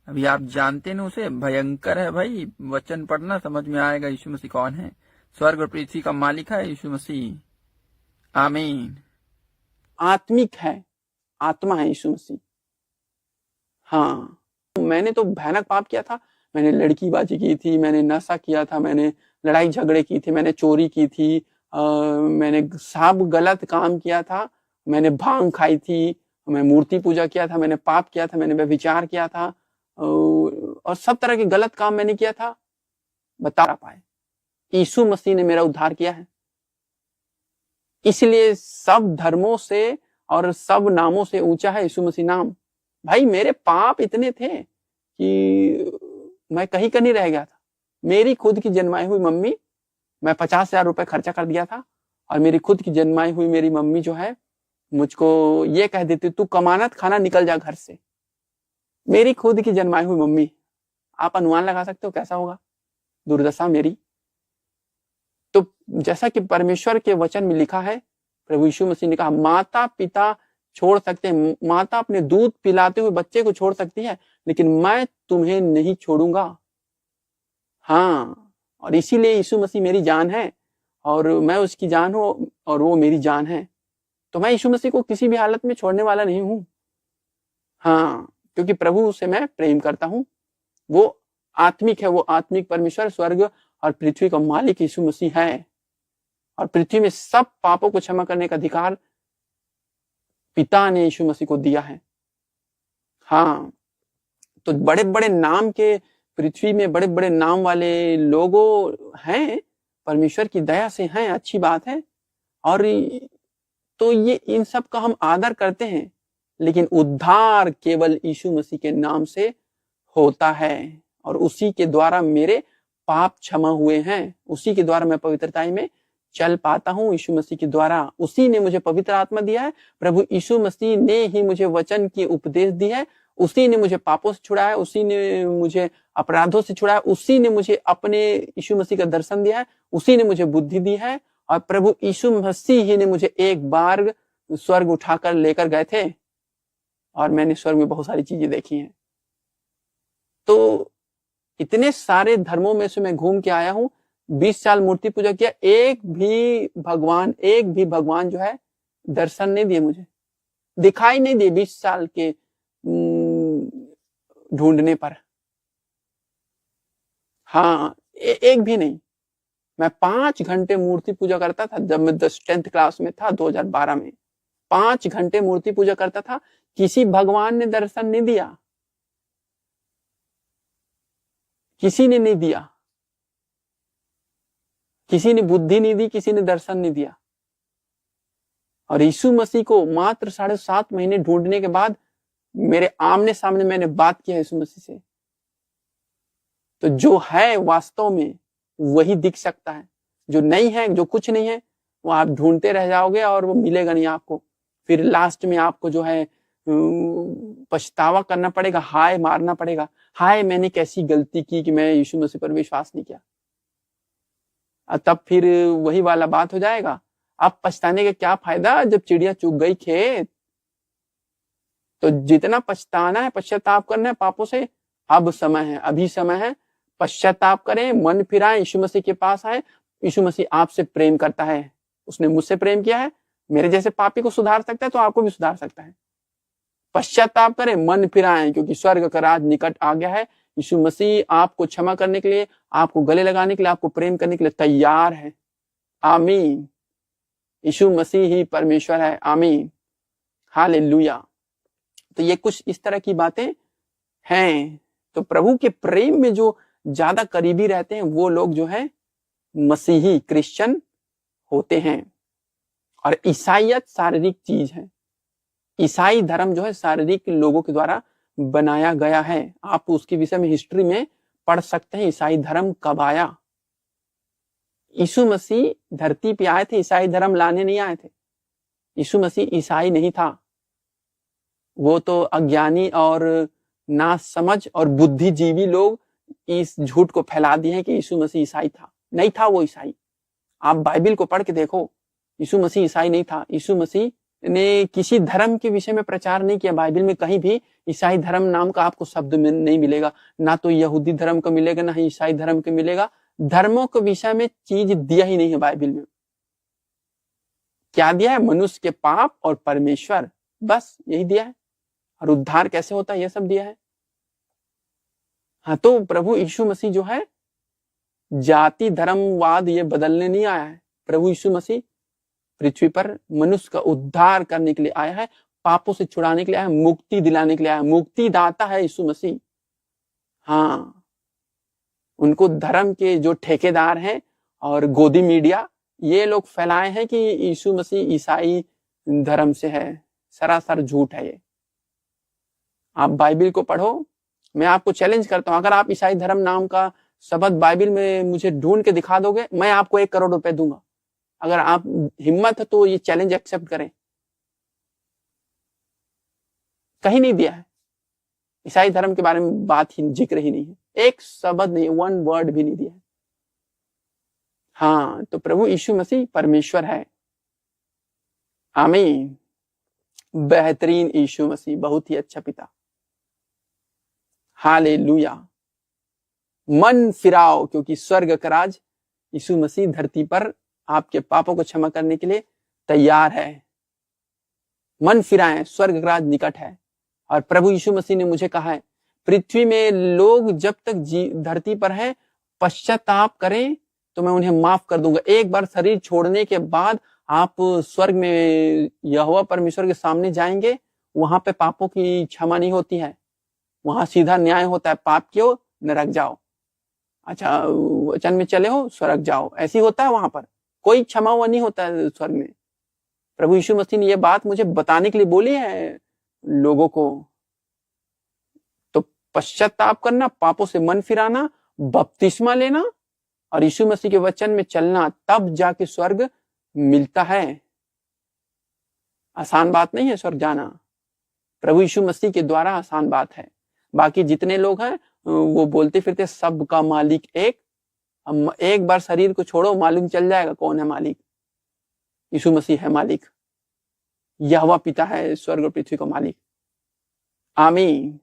अभी आप जानते हैं उसे, भयंकर है भाई। वचन पढ़ना, समझ में आएगा यीशु मसीह कौन है। स्वर्ग और पृथ्वी का मालिक है यीशु मसीह। आमीन। आत्मिक है, आत्मा है यीशु मसीह। हाँ, मैंने तो भयानक पाप किया था। मैंने लड़कीबाजी की थी, मैंने नशा किया था, मैंने लड़ाई झगड़े की थी, मैंने चोरी की थी, मैंने सब गलत काम किया था। मैंने भांग खाई थी, मैं मूर्ति पूजा किया था, मैंने पाप किया था, मैंने व्यभिचार किया था, और सब तरह के गलत काम मैंने किया था। बता पाए यीशु मसीह ने मेरा उद्धार किया है। इसलिए सब धर्मों से और सब नामों से ऊंचा है यीशु मसीह नाम। भाई मेरे पाप इतने थे कि मैं कहीं का नहीं रह गया था। मेरी खुद की जन्माई हुई मम्मी, मैं 50,000 रुपए खर्चा कर दिया था, और मेरी खुद की जन्माई हुई मेरी मम्मी जो है मुझको ये कह देती, तू कमानत खाना, निकल जा घर से। मेरी खुद की जन्माई हुई मम्मी। आप अनुमान लगा सकते हो कैसा होगा दुर्दशा मेरी। तो जैसा कि परमेश्वर के वचन में लिखा है, प्रभु यीशु मसीह ने कहा, माता पिता छोड़ सकते हैं, माता अपने दूध पिलाते हुए बच्चे को छोड़ सकती है, लेकिन मैं तुम्हें नहीं छोड़ूंगा। हाँ, और इसीलिए यीशु मसीह मेरी जान है, और मैं उसकी जान हूं, और वो मेरी जान है। तो मैं यीशु मसीह को किसी भी हालत में छोड़ने वाला नहीं हूं। हाँ, क्योंकि प्रभु से मैं प्रेम करता हूं। वो आत्मिक है, वो आत्मिक परमेश्वर, स्वर्ग और पृथ्वी का मालिक यीशु मसीह है, और पृथ्वी में सब पापों को क्षमा करने का अधिकार पिता ने यीशु मसीह को दिया है। हाँ, तो बड़े बड़े नाम के, पृथ्वी में बड़े बड़े नाम वाले लोगों हैं, परमेश्वर की दया से हैं, अच्छी बात है। और तो ये इन सब का हम आदर करते हैं, लेकिन उद्धार केवल यीशु मसीह के नाम से होता है, और उसी के द्वारा मेरे पाप क्षमा हुए हैं, उसी के द्वारा मैं पवित्रताई में चल पाता हूं, यीशु मसीह के द्वारा। उसी ने मुझे पवित्र आत्मा दिया है, प्रभु यीशु मसीह ने ही मुझे वचन की उपदेश दी है, उसी ने मुझे पापों से छुड़ाया, उसी ने मुझे अपराधों से छुड़ाया, उसी ने मुझे अपने यीशु मसीह का दर्शन दिया है, उसी ने मुझे बुद्धि दी है, और प्रभु यीशु मसीह ही ने मुझे एक बार स्वर्ग उठाकर लेकर गए थे, और मैंने स्वर्ग में बहुत सारी चीजें देखी हैं। तो इतने सारे धर्मों में से मैं घूम के आया हूं, 20 साल मूर्ति पूजा किया, एक भी भगवान जो है दर्शन नहीं दिए, मुझे दिखाई नहीं दिए 20 साल के ढूंढने पर। हाँ, एक भी नहीं। मैं 5 घंटे मूर्ति पूजा करता था जब मैं 10th क्लास में था, 2012 में 5 घंटे मूर्ति पूजा करता था, किसी भगवान ने दर्शन नहीं दिया, किसी ने नहीं दिया, किसी ने बुद्धि नहीं दी, किसी ने दर्शन नहीं दिया। और यीशु मसीह को मात्र 7.5 महीने ढूंढने के बाद मेरे आमने सामने मैंने बात किया यीशु मसीह से। तो जो है वास्तव में वही दिख सकता है, जो नहीं है, जो कुछ नहीं है, वो आप ढूंढते रह जाओगे और वो मिलेगा नहीं आपको। फिर लास्ट में आपको जो है पछतावा करना पड़ेगा, हाय मारना पड़ेगा, हाय मैंने कैसी गलती की कि मैं यीशु मसीह पर विश्वास नहीं किया। तब फिर वही वाला बात हो जाएगा, अब पछताने का क्या फायदा जब चिड़िया चुग गई खेत। तो जितना पछताना है, पश्चाताप करना है पापों से, अब समय है, अभी समय है, पश्चाताप करें, मन फिराएं, यीशु मसीह के पास आए। यीशु मसीह आपसे प्रेम करता है, उसने मुझसे प्रेम किया है, मेरे जैसे पापी को सुधार सकता है तो आपको भी सुधार सकता है। पश्चाताप करें, मन फिराएं, क्योंकि स्वर्ग का राज निकट आ गया है। यीशु मसीह आपको क्षमा करने के लिए, आपको गले लगाने के लिए, आपको प्रेम करने के लिए तैयार है। आमीन। यीशु मसीह ही परमेश्वर है। आमीन। हालेलुया। तो ये कुछ इस तरह की बातें हैं। तो प्रभु के प्रेम में जो ज्यादा करीबी रहते हैं वो लोग जो है मसीही क्रिश्चियन होते हैं। और ईसाइयत शारीरिक चीज है। ईसाई धर्म जो है शारीरिक लोगों के द्वारा बनाया गया है। आप उसके विषय में हिस्ट्री में पढ़ सकते हैं, ईसाई धर्म कब आया। यीशु मसीह धरती पे आए थे, ईसाई धर्म लाने नहीं आए थे। यीशु मसीह ईसाई नहीं था। वो तो अज्ञानी और नासमझ और बुद्धिजीवी लोग इस झूठ को फैला दिए हैं कि यीशु मसीह ईसाई था। नहीं था वो ईसाई। आप बाइबिल को पढ़ के देखो, यीशु मसीह ईसाई नहीं था। यीशु मसीह ने किसी धर्म के विषय में प्रचार नहीं किया। बाइबिल में कहीं भी ईसाई धर्म नाम का आपको शब्द में नहीं मिलेगा। ना तो यहूदी धर्म का मिलेगा, ना ही ईसाई धर्म का मिलेगा। धर्मों के विषय में चीज दिया ही नहीं है बाइबिल में। क्या दिया है? मनुष्य के पाप और परमेश्वर, बस यही दिया है। और उद्धार कैसे होता है ये सब दिया है। हाँ, तो प्रभु यीशु मसीह जो है जाति धर्मवाद ये बदलने नहीं आया है। प्रभु यीशु मसीह पृथ्वी पर मनुष्य का उद्धार करने के लिए आया है, पापों से छुड़ाने के लिए आया है, मुक्ति दिलाने के लिए आया है। मुक्ति दाता है यीशु मसीह। हाँ, उनको धर्म के जो ठेकेदार हैं और गोदी मीडिया ये लोग फैलाए हैं कि यीशु मसीह ईसाई धर्म से है। सरासर झूठ है ये। आप बाइबिल को पढ़ो। मैं आपको चैलेंज करता हूं, अगर आप ईसाई धर्म नाम का शब्द बाइबिल में मुझे ढूंढ के दिखा दोगे, मैं आपको 1 करोड़ रुपए दूंगा। अगर आप हिम्मत है तो ये चैलेंज एक्सेप्ट करें। कहीं नहीं दिया है। ईसाई धर्म के बारे में बात ही, जिक्र ही नहीं है। एक शब्द नहीं, 1 वर्ड भी नहीं दिया है। हाँ, तो प्रभु यीशु मसीह परमेश्वर है। आमीन। बेहतरीन यीशु मसीह, बहुत ही अच्छा पिता। हालेलुया। मन फिराओ, क्योंकि स्वर्ग का राज यीशु मसीह धरती पर आपके पापों को क्षमा करने के लिए तैयार है। मन फिराएं, स्वर्ग का राज निकट है। और प्रभु यीशु मसीह ने मुझे कहा है, पृथ्वी में लोग जब तक धरती पर हैं पश्चाताप करें तो मैं उन्हें माफ कर दूंगा। एक बार शरीर छोड़ने के बाद आप स्वर्ग में यहोवा परमेश्वर के सामने जाएंगे। वहां पे पापों की क्षमा नहीं होती है। वहां सीधा न्याय होता है, पाप कियो नरक जाओ, अच्छा वचन में चले हो स्वर्ग जाओ, ऐसी होता है। वहां पर कोई क्षमा हुआ नहीं होता है स्वर्ग में। प्रभु यीशु मसीह ने यह बात मुझे बताने के लिए बोली है लोगों को। तो पश्चाताप करना, पापों से मन फिराना, बपतिस्मा लेना और यीशु मसीह के वचन में चलना, तब जाके स्वर्ग मिलता है। आसान बात नहीं है स्वर्ग जाना। प्रभु यीशु मसीह के द्वारा आसान बात है। बाकी जितने लोग हैं वो बोलते फिरते सबका मालिक एक। एक बार शरीर को छोड़ो, मालूम चल जाएगा कौन है मालिक। यीशु मसीह है मालिक। यहोवा पिता है स्वर्ग और पृथ्वी का मालिक। आमीन।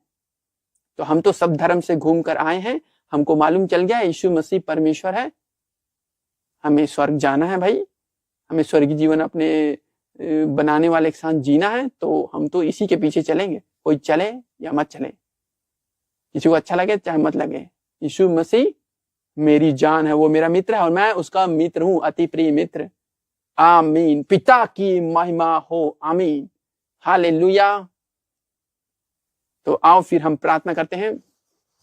तो हम तो सब धर्म से घूम कर आए हैं, हमको मालूम चल गया यीशु मसीह परमेश्वर है। हमें स्वर्ग जाना है भाई, हमें स्वर्गीय जीवन अपने बनाने वाले के साथ जीना है। तो हम तो इसी के पीछे चलेंगे, कोई चले या मत चले, किसी को अच्छा लगे चाहे मत लगे। यीशु मसीह मेरी जान है, वो मेरा मित्र है और मैं उसका मित्र हूं, अति प्रिय मित्र। आमीन। पिता की महिमा हो। आमीन। हालेलुया। तो आओ फिर हम प्रार्थना करते हैं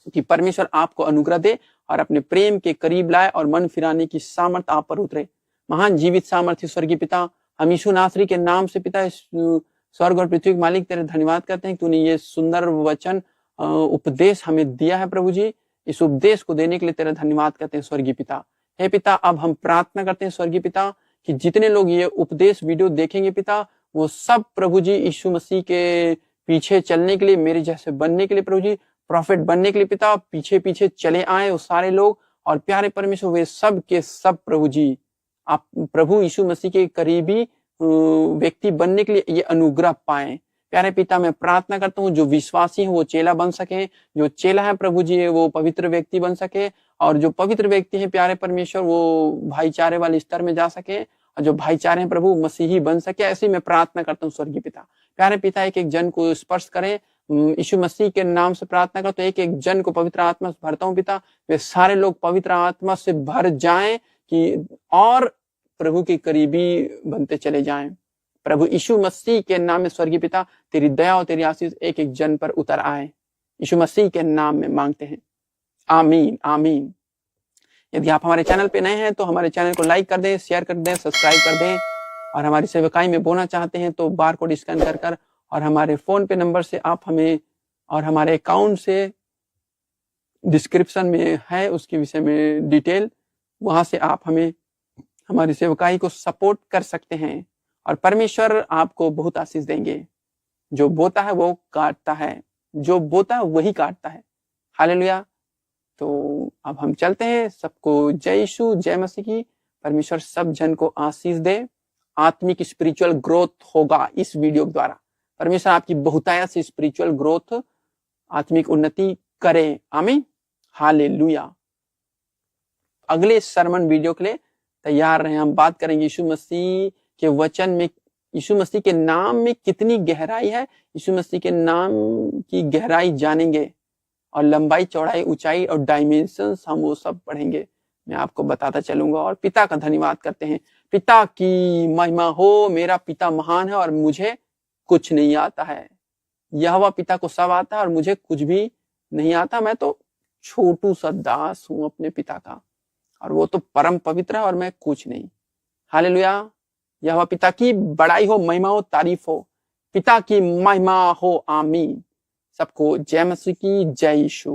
कि परमेश्वर आपको अनुग्रह दे और अपने प्रेम के करीब लाए और मन फिराने की सामर्थ आप पर उतरे। महान जीवित सामर्थ्य स्वर्गीय पिता, हम यीशु नासरी के नाम से पिता स्वर्ग और पृथ्वी के मालिक तेरे धन्यवाद करते हैं। तूने ये सुंदर वचन उपदेश हमें दिया है प्रभु जी। इस उपदेश को देने के लिए तेरा धन्यवाद करते हैं स्वर्गीय पिता। हे पिता, अब हम प्रार्थना करते हैं स्वर्गीय पिता कि जितने लोग ये उपदेश वीडियो देखेंगे पिता, वो सब प्रभु जी यीशु मसीह के पीछे चलने के लिए, मेरे जैसे बनने के लिए प्रभु जी, प्रॉफिट बनने के लिए पिता पीछे पीछे चले आए वो सारे लोग। और प्यारे परमेश्वर वे सब के सब प्रभु जी, आप प्रभु यीशु मसीह के करीबी व्यक्ति बनने के लिए ये अनुग्रह पाए। प्यारे पिता, मैं प्रार्थना करता हूँ जो विश्वासी है वो चेला बन सके, जो चेला है प्रभु जी वो पवित्र व्यक्ति बन सके, और जो पवित्र व्यक्ति है प्यारे परमेश्वर वो भाईचारे वाले स्तर में जा सके, और जो भाईचारे हैं प्रभु मसीही बन सके। ऐसे मैं प्रार्थना करता हूँ स्वर्गीय पिता। प्यारे पिता, एक एक जन को स्पर्श करें यीशु मसीह के नाम से प्रार्थना करता हूँ। एक एक जन को पवित्र आत्मा से भरता हूँ पिता, वे सारे लोग पवित्र आत्मा से भर जाएं कि और प्रभु के करीबी बनते चले जाएं। प्रभु यीशु मसीह के नाम में स्वर्गीय पिता, तेरी दया और तेरी आशीष एक एक जन पर उतर आए। यीशु मसीह के नाम में मांगते हैं, आमीन आमीन। यदि आप हमारे चैनल पे नए हैं तो हमारे चैनल को लाइक कर दें, शेयर कर दें, सब्सक्राइब कर दें। और हमारी सेवकाई में बोलना चाहते हैं तो बार कोड स्कैन कर और हमारे फोन पे नंबर से आप हमें, और हमारे अकाउंट से डिस्क्रिप्शन में है उसके विषय में डिटेल, वहां से आप हमें हमारी सेवकाई को सपोर्ट कर सकते हैं। और परमेश्वर आपको बहुत आशीष देंगे। जो बोता है वो काटता है, जो बोता है वही काटता है। हालेलुया। तो अब हम चलते हैं। सबको जय यीशु, जय मसीह की। परमेश्वर सब जन को आशीष दे। आत्मिक स्पिरिचुअल ग्रोथ होगा इस वीडियो के द्वारा। परमेश्वर आपकी बहुतायत से स्पिरिचुअल ग्रोथ, आत्मिक उन्नति करे। आमीन। हालेलुया। अगले सरमन वीडियो के लिए तैयार रहे। हम बात करेंगे यीशु मसीह के वचन में, यीशु मसीह के नाम में कितनी गहराई है। यीशु मसीह के नाम की गहराई जानेंगे और लंबाई, चौड़ाई, ऊंचाई और डायमेंशंस हम वो सब पढ़ेंगे। मैं आपको बताता चलूंगा। और पिता का धन्यवाद करते हैं। पिता की महिमा हो। मेरा पिता महान है और मुझे कुछ नहीं आता है। यहोवा पिता को सब आता है और मुझे कुछ भी नहीं आता। मैं तो छोटू सा दास हूं अपने पिता का, और वो तो परम पवित्र है और मैं कुछ नहीं। हालेलुया। यहोवा पिता की बड़ाई हो, महिमा हो, तारीफ हो। पिता की महिमा हो। आमीन। सबको जय मसीह की, जय यीशु।